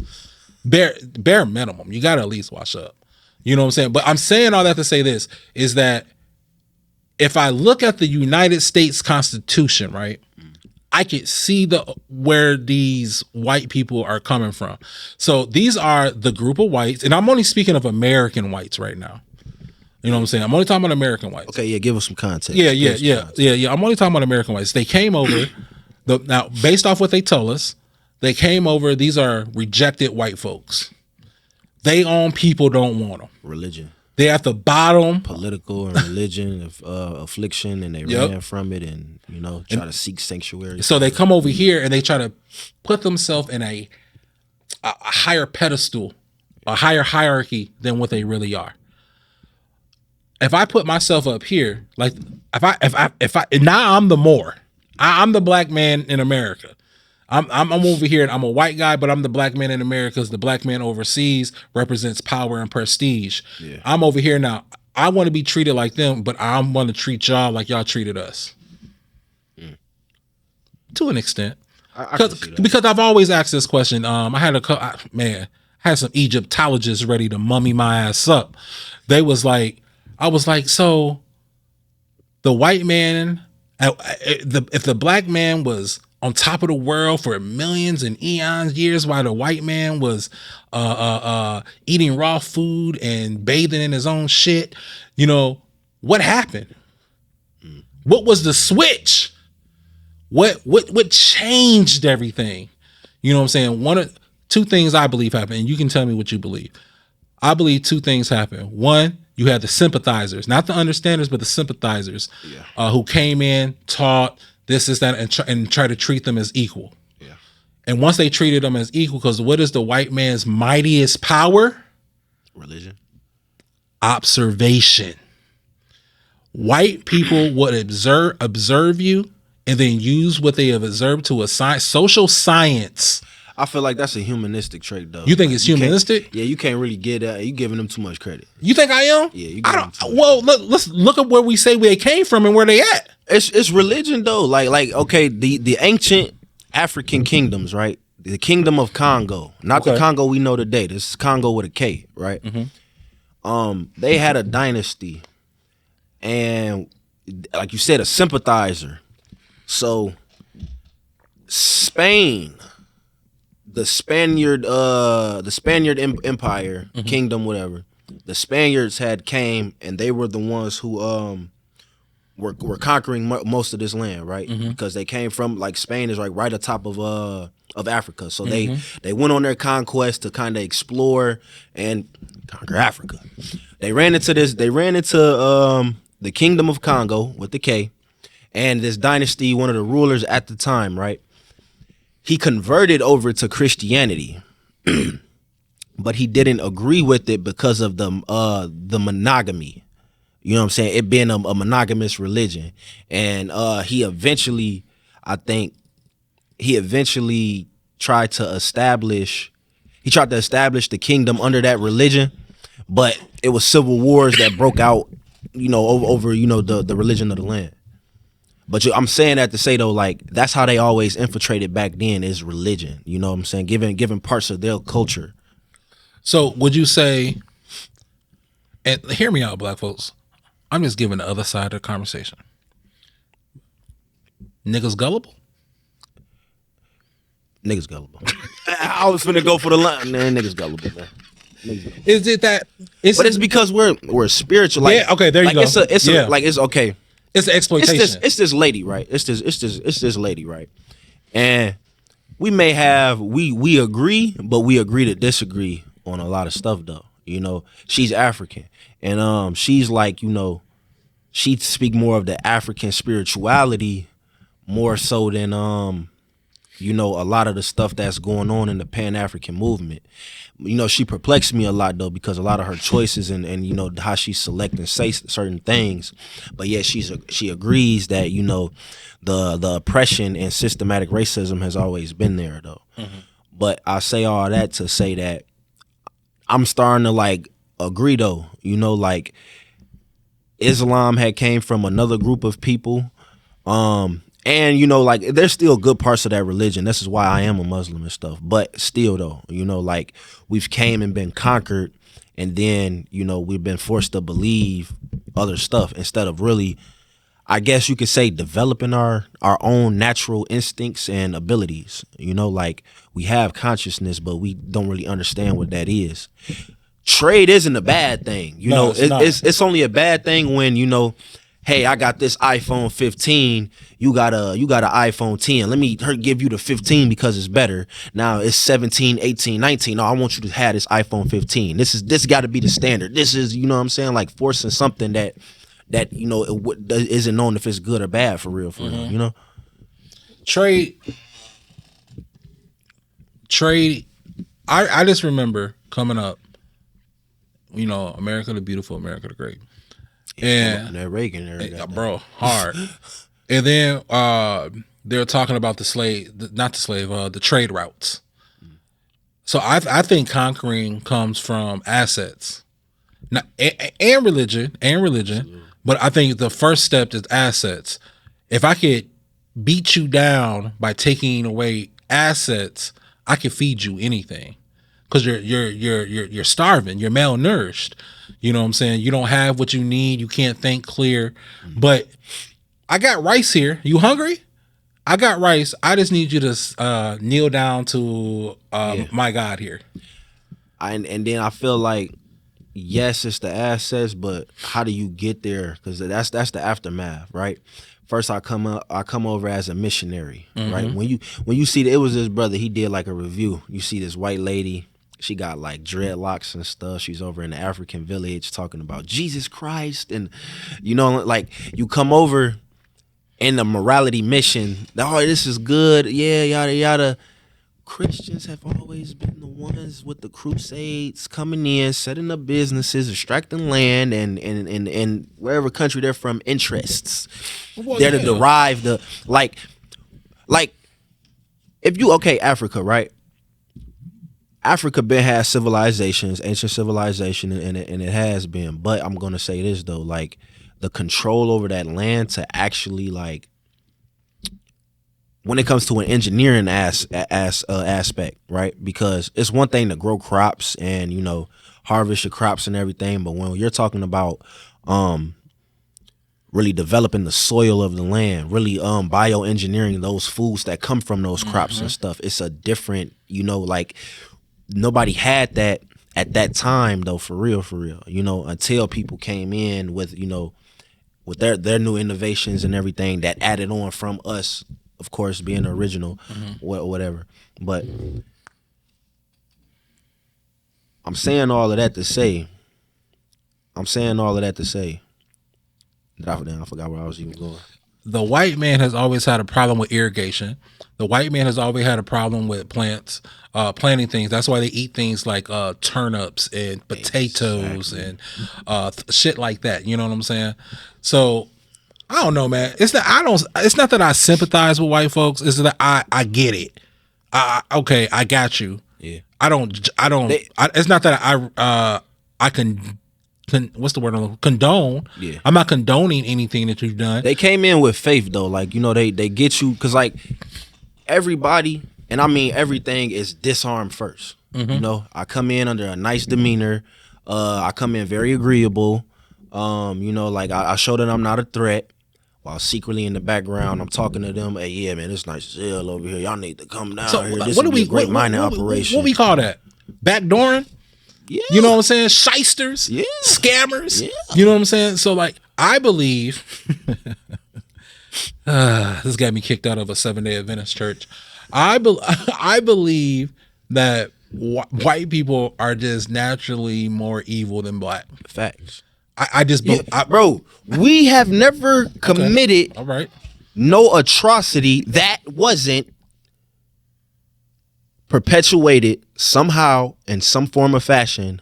Bare minimum. You got to at least wash up. You know what I'm saying? But I'm saying all that to say this is that if I look at the United States Constitution, right, I could see where these white people are coming from. So these are the group of whites, and I'm only speaking of American whites right now. You know what I'm saying? I'm only talking about American whites. Okay, yeah, give us some context. Yeah. I'm only talking about American whites. They came over, now based off what they tell us, they came over, these are rejected white folks. They own people don't want them. Religion. They at the bottom. Political and religion, affliction, and they ran from it and, try to seek sanctuary. So they come over here and they try to put themselves in a higher pedestal, a higher hierarchy than what they really are. If I put myself up here, like if I now I'm the more. I'm the black man in America. I'm over here and I'm a white guy, but I'm the black man in America because the black man overseas represents power and prestige. Yeah. I'm over here now. I want to be treated like them, but I want to treat y'all like y'all treated us. To an extent. Because I've always asked this question. I had some Egyptologists ready to mummy my ass up. I was like, so the white man, if the black man was on top of the world for millions and eons years while the white man was eating raw food and bathing in his own shit, what happened? What was the switch? What changed everything? You know what I'm saying? Two things I believe happened, and you can tell me what you believe. I believe two things happened. One, you had the sympathizers, not the understanders, but the sympathizers, who came in, taught this, that, and try to treat them as equal. Yeah. And once they treated them as equal, because what is the white man's mightiest power? Religion. Observation. White people would observe you and then use what they have observed to assign social science. I feel like that's a humanistic trait, though. You think it's humanistic? Yeah, you can't really get that. You giving them too much credit. You think I am? Yeah, you. Let's look at where we say they came from and where they at. It's religion, though. Like okay, the ancient African kingdoms, right? The kingdom of Congo, not the Congo we know today. This is Congo with a K, right? Mm-hmm. They had a dynasty, and like you said, a sympathizer. So Spain. The Spaniard Empire, kingdom, whatever. The Spaniards came and they were the ones who were conquering most of this land, right? Because they came from, like, Spain is right atop of Africa, so they went on their conquest to kind of explore and conquer Africa. They ran into the kingdom of Congo with the K, and this dynasty, one of the rulers at the time, right? He converted over to Christianity, but he didn't agree with it because of the monogamy. You know what I'm saying? It being a monogamous religion. And he eventually tried to establish the kingdom under that religion, but it was civil wars that broke out, over the religion of the land. But I'm saying that to say, though, like, that's how they always infiltrated back then, is religion. You know what I'm saying? Giving parts of their culture. So would you say, and hear me out, black folks, I'm just giving the other side of the conversation. Niggas gullible? Niggas gullible. I was finna go for the line. Man, niggas gullible, man. Is it that? But it's because we're spiritual. Like, yeah. Okay. There you like go. It's okay. It's exploitation. It's this lady, right? It's this lady, right? And we may have we agree, but we agree to disagree on a lot of stuff though. You know, she's African, and she's like, you know, she speak more of the African spirituality more so than you know, a lot of the stuff that's going on in the Pan-African movement. You know, she perplexed me a lot though, because a lot of her choices and you know how she select and say certain things, but yet she agrees that, you know, the oppression and systematic racism has always been there though. Mm-hmm. But I say all that to say that I'm starting to like agree though. You know, like Islam had came from another group of people. And, you know, like, there's still good parts of that religion. This is why I am a Muslim and stuff. But still, though, you know, like, we've came and been conquered. And then, you know, we've been forced to believe other stuff instead of really, I guess you could say, developing our own natural instincts and abilities. You know, like, we have consciousness, but we don't really understand what that is. Trade isn't a bad thing. You know, it's only a bad thing when, you know, hey, I got this iPhone 15. You got an iPhone 10. Let me give you the 15 because it's better. Now it's 17, 18, 19. No, I want you to have this iPhone 15. This got to be the standard. This is, you know what I'm saying, like forcing something that you know isn't known if it's good or bad for real, you know. Trade. I just remember coming up, you know, America the Beautiful, America the Great. And that Reagan era, bro, hard. And then they're talking about the trade routes. So I think conquering comes from assets, and religion. Absolutely. But I think the first step is assets. If I could beat you down by taking away assets, I could feed you anything. Because you're starving, you're malnourished. You know what I'm saying? You don't have what you need. You can't think clear. But I got rice here. You hungry? I got rice. I just need you to kneel down to my God here. And then I feel like, yes, it's the assets, but how do you get there? Because that's the aftermath, right? First, I come over as a missionary, right? When you see it was this brother. He did like a review. You see this white lady. She got like dreadlocks and stuff. She's over in the African village talking about Jesus Christ. And, you know, like you come over in the morality mission. Oh, this is good. Yeah, yada, yada. Christians have always been the ones with the crusades coming in, setting up businesses, extracting land, and wherever country they're from, interests. Well, they're to derive the, like, if you, okay, Africa, right? Africa has civilizations, ancient civilization, and it has been. But I'm gonna say this though, like the control over that land to actually like, when it comes to an engineering aspect, right? Because it's one thing to grow crops and, you know, harvest your crops and everything, but when you're talking about really developing the soil of the land, really bioengineering those foods that come from those crops and stuff, it's a different, you know, like. Nobody had that at that time though, for real, you know, until people came in with, you know, with their new innovations and everything that added on from us, of course, being the original, whatever. But I'm saying all of that to say, I forgot where I was even going. The white man has always had a problem with irrigation. The white man has always had a problem with planting things. That's why they eat things like turnips and potatoes and shit like that. You know what I'm saying? So I don't know, man. It's not that I sympathize with white folks. It's that I get it. Okay, I got you. Yeah. It's not that I can. What's the word? Condone. Yeah. I'm not condoning anything that you've done. They came in with faith though, like, you know, they get you, because like everybody, and I mean everything, is disarmed first. You know, I come in under a nice demeanor. I come in very agreeable. You know, like I show that I'm not a threat, while secretly in the background I'm talking to them. Hey, yeah, man, it's nice as hell over here. Y'all need to come down here. This is a great mining operation. What we call that? Backdooring? Yeah. You know what I'm saying? Shysters, Yeah. scammers. Yeah. You know what I'm saying? So like, I believe this got me kicked out of a 7-day Adventist church. I believe that white people are just naturally more evil than black. Facts. I just bro, we have never committed all right. no atrocity that wasn't perpetuated somehow in some form or fashion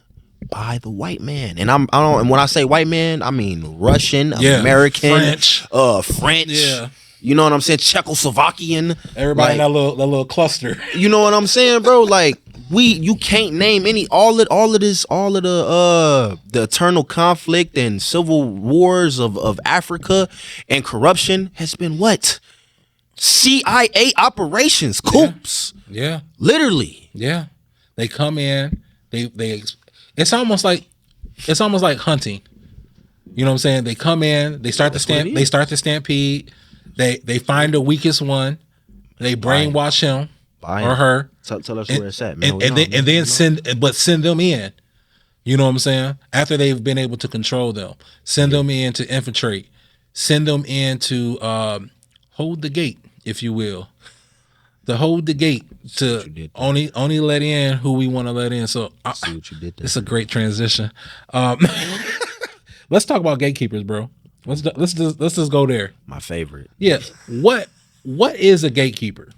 by the white man. And and when I say white man, I mean Russian, American, French. Yeah. You know what I'm saying? Czechoslovakian. Everybody in that little cluster. You know what I'm saying, bro? Like you can't name any all of the eternal conflict and civil wars of Africa and corruption has been what? CIA operations, coups. Yeah. Literally. Yeah. They come in, it's almost like hunting. You know what I'm saying? They come in, they start the stampede. They find the weakest one, they brainwash him or her. Tell us where it's at, man. And then send them in. You know what I'm saying? After they've been able to control them, send them in to infiltrate, send them in to hold the gate, if you will. To hold the gate to only let in who we want to let in. So see what you did there. It's a great transition. Let's talk about gatekeepers, bro. Let's just go there. My favorite. Yeah. What is a gatekeeper?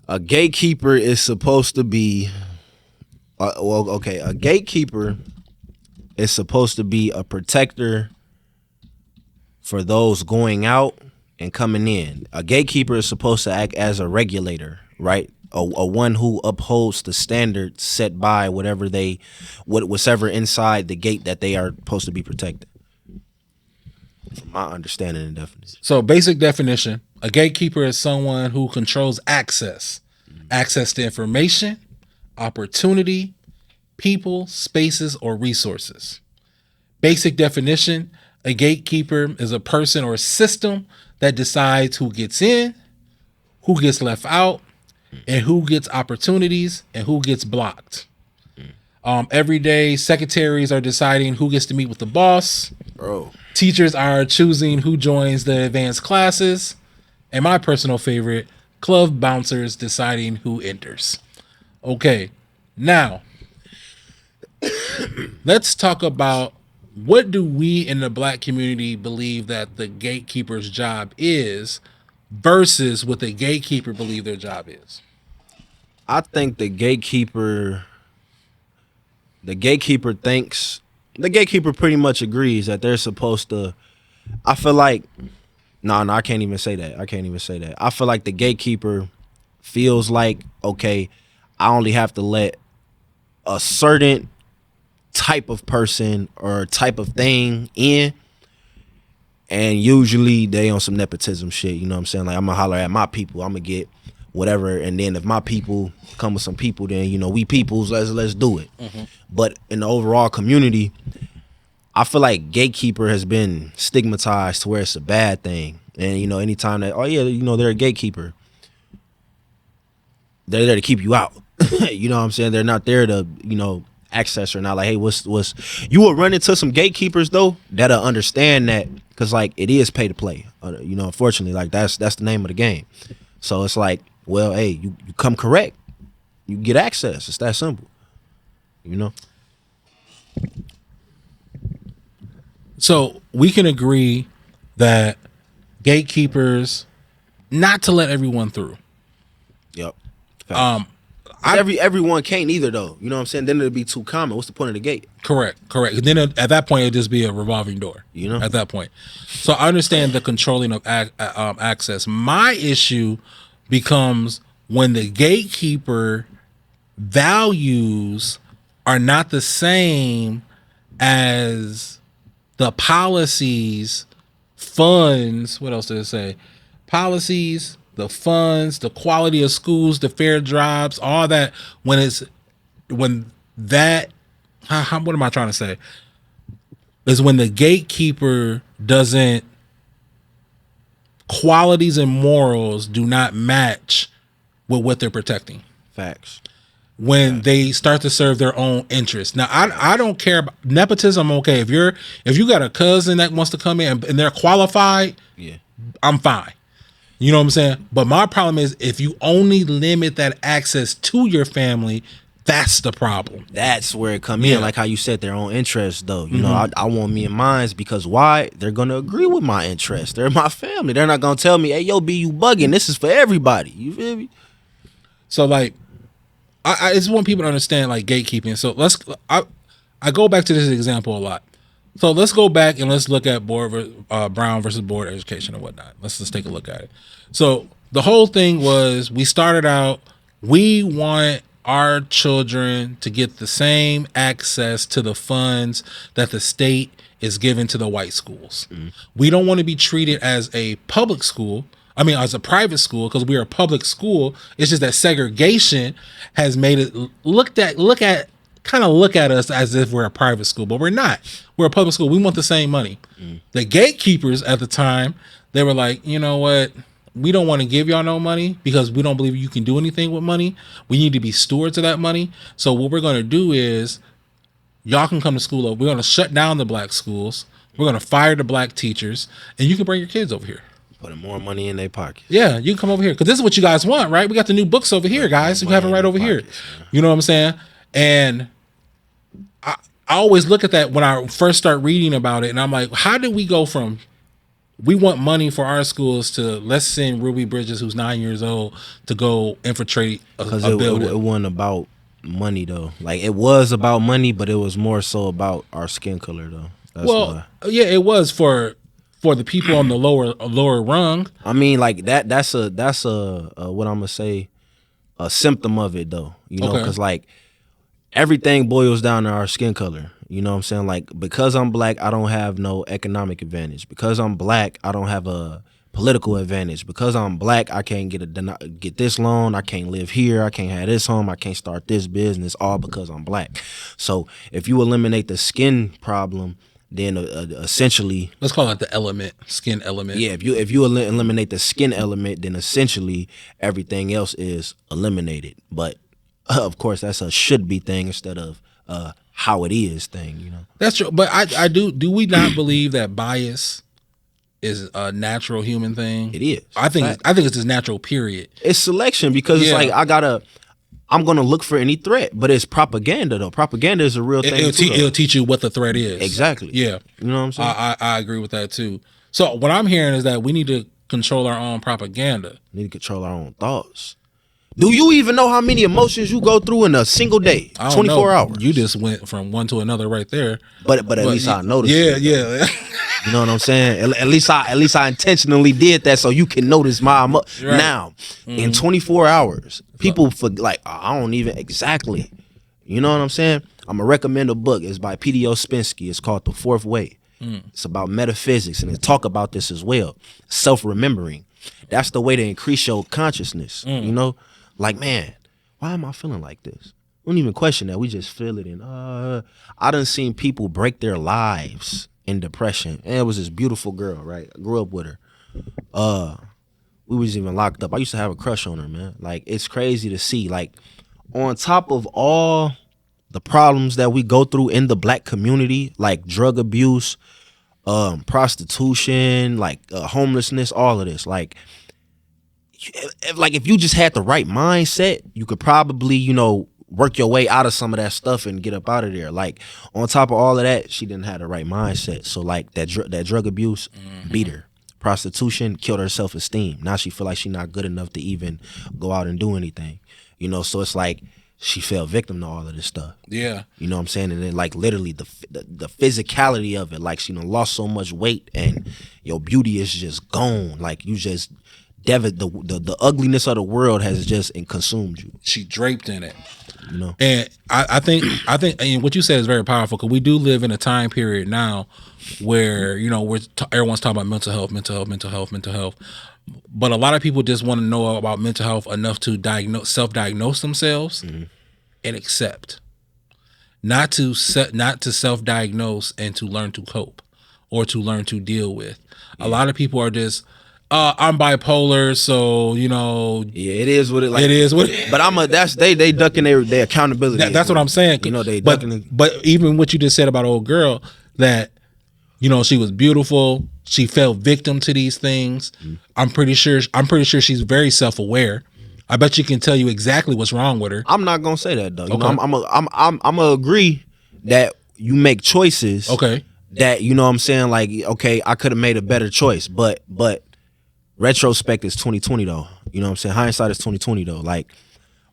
A gatekeeper is supposed to be a gatekeeper is supposed to be a protector for those going out and coming in. A gatekeeper is supposed to act as a regulator, right? A one who upholds the standards set by whatever inside the gate that they are supposed to be protected. From my understanding and definition. So basic definition, a gatekeeper is someone who controls access to information, opportunity, people, spaces, or resources. Basic definition, a gatekeeper is a person or system that decides who gets in, who gets left out, and who gets opportunities and who gets blocked. Every day, secretaries are deciding who gets to meet with the boss. Bro. Teachers are choosing who joins the advanced classes. And my personal favorite, club bouncers deciding who enters. Okay, now, let's talk about what do we in the black community believe that the gatekeeper's job is versus what the gatekeeper believe their job is. I think the gatekeeper pretty much agrees that they're supposed to. I feel like no, I can't even say that. I feel like the gatekeeper feels like, okay, I only have to let a certain type of person or type of thing in, and usually they on some nepotism shit. You know what I'm saying? Like, I'm gonna holler at my people, I'm gonna get whatever, and then if my people come with some people, then we peoples, let's do it. Mm-hmm. But in the overall community, I feel like gatekeeper has been stigmatized to where it's a bad thing. And anytime that they're a gatekeeper, they're there to keep you out. You know what I'm saying? They're not there to access or not. Like, hey, what's you will run into some gatekeepers though that'll understand that, because like it is pay to play. Unfortunately, like that's the name of the game. So it's like, well, hey, you come correct, you get access. It's that simple. So we can agree that gatekeepers, not to let everyone through. Yep. Everyone can't either though. You know what I'm saying? Then it'd be too common. What's the point of the gate? Correct. Then at that point, it'd just be a revolving door. At that point. So I understand the controlling of access. My issue becomes when the gatekeeper values are not the same as the policies, funds, what else did it say? Policies, the funds, the quality of schools, the fair jobs, all that. What am I trying to say? Is when the gatekeeper doesn't, qualities and morals do not match with what they're protecting. Facts. when they start to serve their own interests. Now, I don't care about nepotism. I'm okay if you got a cousin that wants to come in and they're qualified. Yeah. I'm fine. You know what I'm saying? But my problem is if you only limit that access to your family, that's the problem. That's where it come in, like how you said, their own interests, though. You know, I want me and mine's because why? They're gonna agree with my interests. They're my family. They're not gonna tell me, "Hey, yo, B, you bugging. This is for everybody." You feel me? So like, I just want people to understand like gatekeeping. So I go back to this example a lot. So let's go back and let's look at Brown versus board education and whatnot. Let's just take a look at it. So the whole thing was we started out, we want our children to get the same access to the funds that the state is giving to the white schools. We don't want to be treated as a public school. I mean, as a private school, because we are a public school. It's just that segregation has made it look at us as if we're a private school, but we're not. We're a public school. We want the same money. The gatekeepers at the time, they were like, you know what? We don't want to give y'all no money because we don't believe you can do anything with money. We need to be stewards of that money. So what we're going to do is y'all can come to school. We're going to shut down the black schools. We're going to fire the black teachers, and you can bring your kids over here. Putting more money in their pockets. Yeah, you can come over here because this is what you guys want, right? We got the new books over here, guys. You have it right over here. You know what I'm saying? And I always look at that when I first start reading about it, and I'm like, how did we go from we want money for our schools to let's send Ruby Bridges, who's 9 years old, to go infiltrate a building? It wasn't about money though. Like it was about money, but it was more so about our skin color though. That's why. Yeah, it was for the people on the lower rung. I mean, like that's a what I'm gonna say, a symptom of it though. You know, because like everything boils down to our skin color. You know what I'm saying? Like because I'm black, I don't have no economic advantage. Because I'm black, I don't have a political advantage. Because I'm black, I can't get this loan. I can't live here. I can't have this home. I can't start this business. All because I'm black. So if you eliminate the skin problem, then essentially, let's call it the skin element. Yeah, if you eliminate the skin element, then essentially everything else is eliminated. But of course, that's a should be thing instead of how it is thing. You know, that's true. But I do we not believe that bias is a natural human thing? It is. I think it's just natural. Period. It's selection because it's like I'm gonna look for any threat, but it's propaganda though. Propaganda is a real thing. It'll teach you what the threat is. Exactly. Yeah. You know what I'm saying? I agree with that too. So what I'm hearing is that we need to control our own propaganda. We need to control our own thoughts. Do you even know how many emotions you go through in a single day? 24 hours. You just went from one to another right there. But at least I noticed. Yeah, it, yeah. You know what I'm saying? At least I intentionally did that so you can notice my emotions. Right. Now, in 24 hours, people I don't even exactly. You know what I'm saying? I'm gonna recommend a book. It's by P.D. Ouspensky. It's called The Fourth Way. It's about metaphysics, and they talk about this as well. Self-remembering. That's the way to increase your consciousness. You know, like, man, why am I feeling like this? We don't even question that. We just feel it. And I done seen people break their lives in depression. And it was this beautiful girl, right? I grew up with her. We was even locked up. I used to have a crush on her, man. Like, it's crazy to see. Like, on top of all the problems that we go through in the black community, like drug abuse, prostitution, like homelessness, all of this, like if you just had the right mindset, you could probably, you know, work your way out of some of that stuff and get up out of there. Like, on top of all of that, she didn't have the right mindset. So like that drug abuse beat her. Prostitution killed her self-esteem. Now she feel like she's not good enough to even go out and do anything. You know, so it's like she fell victim to all of this stuff. Yeah. You know what I'm saying? And then like literally the physicality of it, like she done lost so much weight and your beauty is just gone. Like you just the ugliness of the world has just consumed you. She draped in it. You know? And I think and what you said is very powerful because we do live in a time period now where, you know, everyone's talking about mental health. But a lot of people just want to know about mental health enough to self-diagnose themselves and accept, not to self-diagnose and to learn to cope or to learn to deal with. A lot of people are just, I'm bipolar, so Yeah, it is what it like. it is what it, But that's they ducking their accountability. that's what I'm saying. They but ducking. but even what you just said about old girl, that she was beautiful, she fell victim to these things. I'm pretty sure she's very self-aware. I bet you can tell you exactly what's wrong with her. I'm not gonna say that though. Okay. I'm gonna agree that you make choices. Okay. That what I'm saying, like, okay, I could have made a better choice, but retrospect is 2020 though. You know what I'm saying? Hindsight is 2020 though. Like,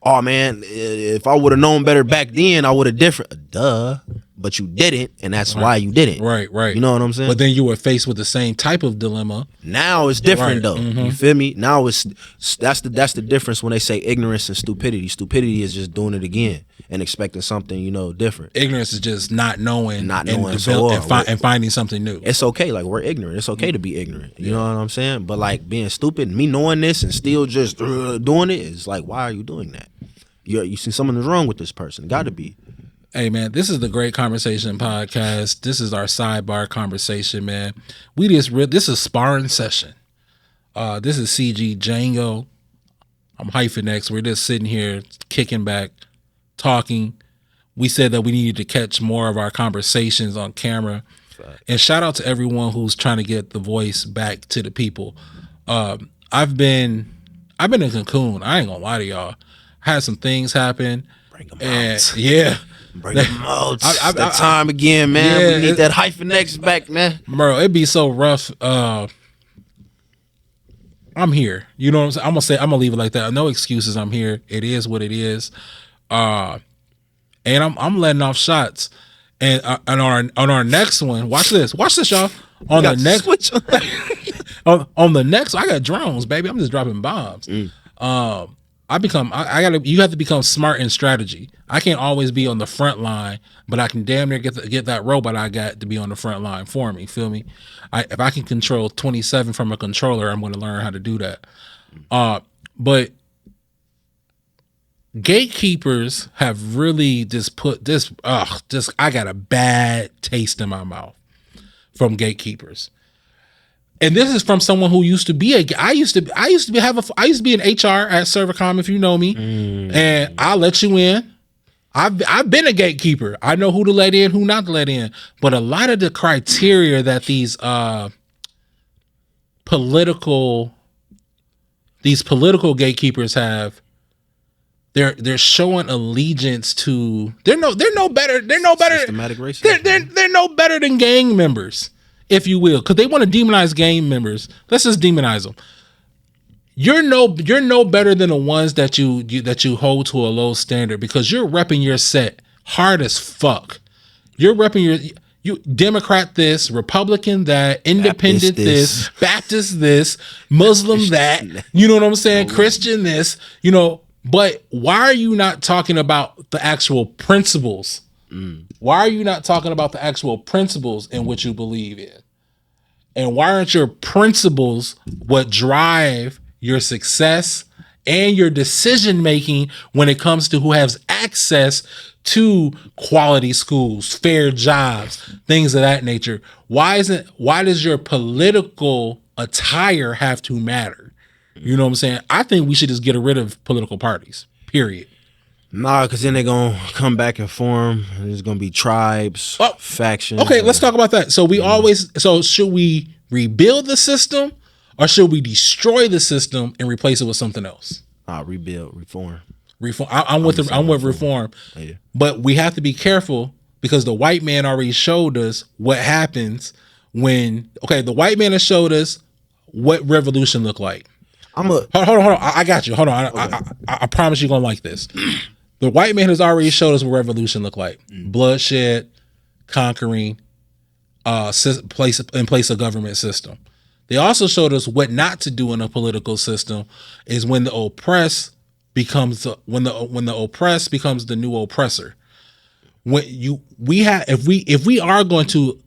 oh man, if I would have known better back then, I would have different. Duh. But you didn't, and that's why you didn't. Right. You know what I'm saying? But then you were faced with the same type of dilemma. Now it's different though. Mm-hmm. You feel me? Now that's the difference when they say ignorance and stupidity. Stupidity is just doing it again and expecting something, different. Ignorance is just not knowing and finding something new. It's okay. Like, we're ignorant. It's okay to be ignorant. You know what I'm saying? But like, being stupid, me knowing this and still just doing it is like, why are you doing that? You see something wrong with this person. Got to be. Hey man, this is the Great Conversation podcast. This is our sidebar conversation, man. This is sparring session. This is CG Jhango. I'm HyphenX. We're just sitting here kicking back, talking. We said that we needed to catch more of our conversations on camera. And shout out to everyone who's trying to get the voice back to the people. I've been in a cocoon. I ain't gonna lie to y'all. I had some things happen. Bring them out. Yeah. Bring them out. That time again, man. Yeah, we need that HyphenX back, man. Bro, it'd be so rough. I'm here. You know what I'm saying? I'm gonna leave it like that. No excuses. I'm here. It is what it is. And I'm letting off shots. And on our next one, watch this, y'all. On the next switch. on the next, I got drones, baby. I'm just dropping bombs. You have to become smart in strategy. I can't always be on the front line, but I can damn near get that robot I got to be on the front line for me. Feel me? If I can control 27 from a controller, I'm going to learn how to do that. But gatekeepers have really just put this. I got a bad taste in my mouth from gatekeepers. And this is from someone who used to be I used to be in HR at Servercom, if you know me, and I'll let you in. I've been a gatekeeper. I know who to let in, who not to let in. But a lot of the criteria that these political gatekeepers have, they're showing allegiance to. They're no better. Systematic racism. They're no better than gang members, if you will, because they want to demonize gang members. Let's just demonize them. You're no better than the ones that you hold to a low standard, because you're repping your set hard as fuck. You're repping you Democrat this, Republican that, Independent this, Baptist this, Muslim that. You know what I'm saying? Christian this. But why are you not talking about the actual principles? Why are you not talking about the actual principles in what you believe in? And why aren't your principles what drive your success and your decision making when it comes to who has access to quality schools, fair jobs, things of that nature? Why does your political attire have to matter? You know what I'm saying? I think we should just get rid of political parties, period. Nah, because then they're going to come back and form. There's going to be tribes, factions. Okay, let's talk about that. So should we rebuild the system, or should we destroy the system and replace it with something else? Rebuild, reform. I'm with reform. Yeah. But we have to be careful, because the white man already showed us what happens when. Okay, the white man has showed us what revolution look like. Hold on. I got you. Hold on. Okay. I promise you're gonna like this. The white man has already showed us what revolution look like: bloodshed, conquering, place a government system. They also showed us what not to do in a political system is when the oppressed becomes when the oppressed becomes the new oppressor. If we are going to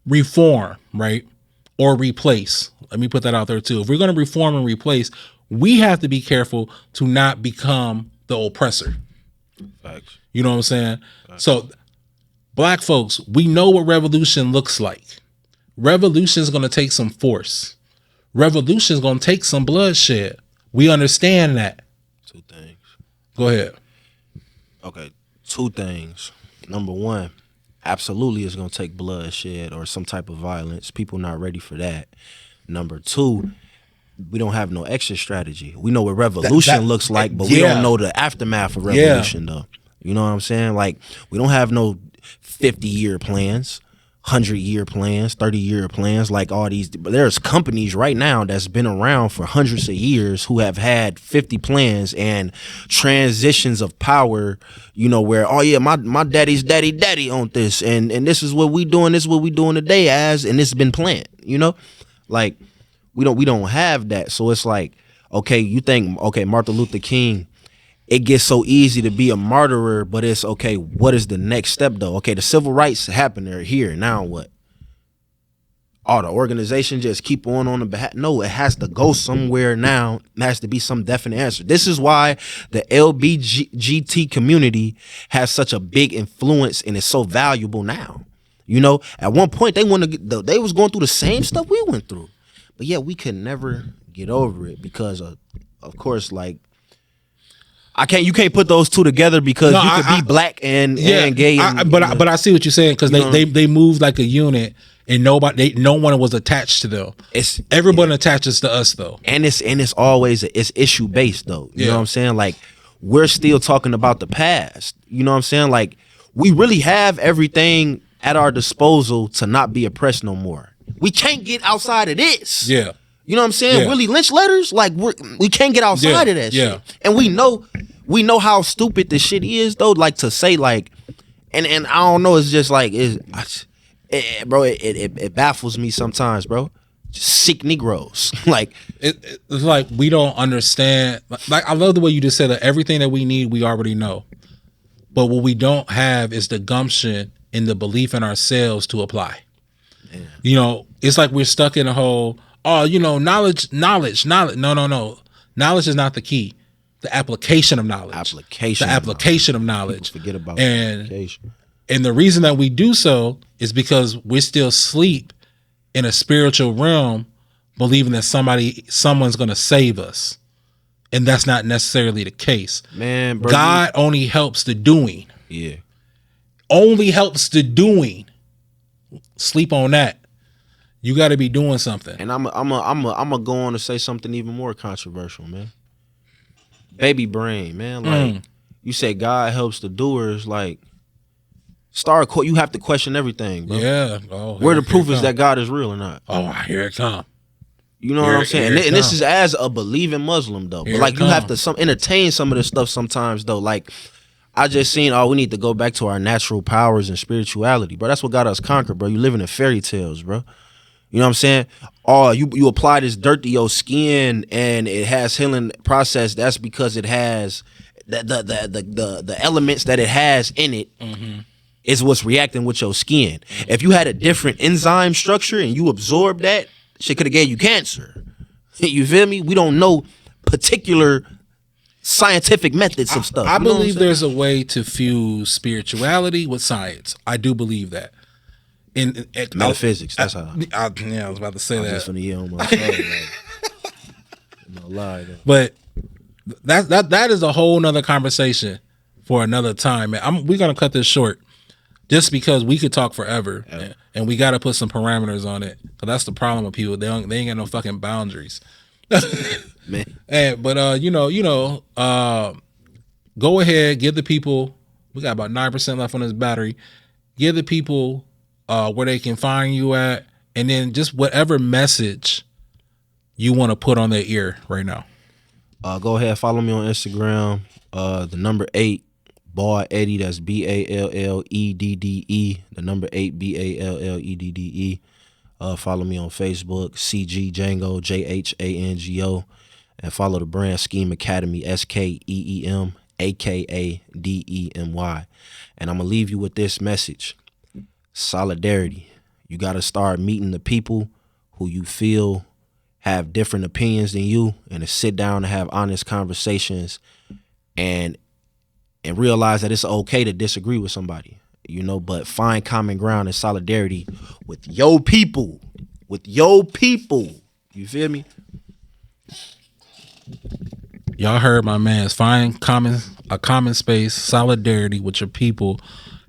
reform, right, or replace, let me put that out there too. If we're going to reform and replace, we have to be careful to not become the oppressor. Facts. You know what I'm saying? Facts. So, black folks, we know what revolution looks like. Revolution is going to take some force. Revolution's gonna take some bloodshed. We understand that. Two things. Go ahead. Okay, two things. Number one, absolutely it's gonna take bloodshed or some type of violence. People not ready for that. Number two, we don't have no exit strategy. We know what revolution looks like, but we don't know the aftermath of revolution though. You know what I'm saying? Like, we don't have no 50-year plans, 100-year plans, 30-year plans, like all these. There's companies right now that's been around for hundreds of years who have had 50 plans and transitions of power, you know, where, oh yeah, my daddy's daddy on this, and this is what we doing, this is what we doing today and it's been planned, you know? Like, we don't have that. So it's like, okay, you think, okay, Martin Luther King, it gets so easy to be a martyr, but it's okay, what is the next step though? Okay, the civil rights happen, they're here. Now what? Oh, the organization just keep on the behalf. No, it has to go somewhere now. It has to be some definite answer. This is why the LBGT community has such a big influence and is so valuable now. You know, at one point they was going through the same stuff we went through, but yeah, we could never get over it because of course, like, you can't put those two together because you could be black and gay. But I see what you're saying, because they moved like a unit, and no one was attached to them. Everyone attaches to us though, and it's always it's issue based though. You know what I'm saying? Like, we're still talking about the past. You know what I'm saying? Like, we really have everything at our disposal to not be oppressed no more. We can't get outside of this. Yeah. You know what I'm saying? Yeah. Willie Lynch letters, like, we can't get outside of that shit. And we know how stupid this shit is though. Like, to say, like, and I don't know, it's just like, bro, it baffles me sometimes, bro. Just sick Negroes. Like, it's like we don't understand. Like, I love the way you just said that everything that we need, we already know. But what we don't have is the gumption and the belief in ourselves to apply. Yeah. You know, it's like we're stuck in a whole, you know, knowledge. No. Knowledge is not the key. The application of knowledge. Application of knowledge. Forget about application. And the reason that we do so is because we're still asleep in a spiritual realm, believing that someone's going to save us. And that's not necessarily the case. Man, bro, God only helps the doing. Yeah. Only helps the doing. Sleep on that. You got to be doing something. And I'm a go on to say something even more controversial, man. Baby brain, man. Like, you say God helps the doers. Like, you have to question everything, bro. Yeah. Where the proof is that God is real or not? Oh, here it comes. You know what I'm saying? And this is as a believing Muslim though. But like, you have to entertain some of this stuff sometimes though. Like, I just seen, we need to go back to our natural powers and spirituality, bro. That's what got us conquered, bro. You living in fairy tales, bro. You know what I'm saying? Oh, you apply this dirt to your skin and it has healing process. That's because it has the elements that it has in it is what's reacting with your skin. If you had a different enzyme structure and you absorbed that, shit could have gave you cancer. You feel me? We don't know particular scientific methods of stuff. I believe there's a way to fuse spirituality with science. I do believe that. In metaphysics, that's how. I was about to say that. Just finna on my phone, no lie, though. But that is a whole nother conversation for another time, man. We're gonna cut this short, just because we could talk forever, and we got to put some parameters on it. Cause that's the problem with people. They ain't got no fucking boundaries, man. But go ahead, give the people. We got about 9% left on this battery. Give the people where they can find you at, and then just whatever message you want to put on their ear right now. Go ahead, follow me on Instagram. The number 8 Ball Eddie. That's BALLEDDE. The number 8 BALLEDDE. Follow me on Facebook, CG Jhango, JHANGO, and follow the brand Scheme Academy, SKEEM AKADEMY. And I'm gonna leave you with this message. Solidarity. You got to start meeting the people who you feel have different opinions than you, and to sit down and have honest conversations and realize that it's okay to disagree with somebody, you know, but find common ground and solidarity with your people, You feel me? Y'all heard my man's find a common space, solidarity with your people,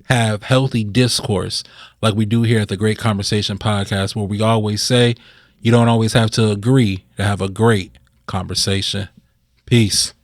have healthy discourse like we do here at the Great Conversation Podcast, where we always say you don't always have to agree to have a great conversation. Peace.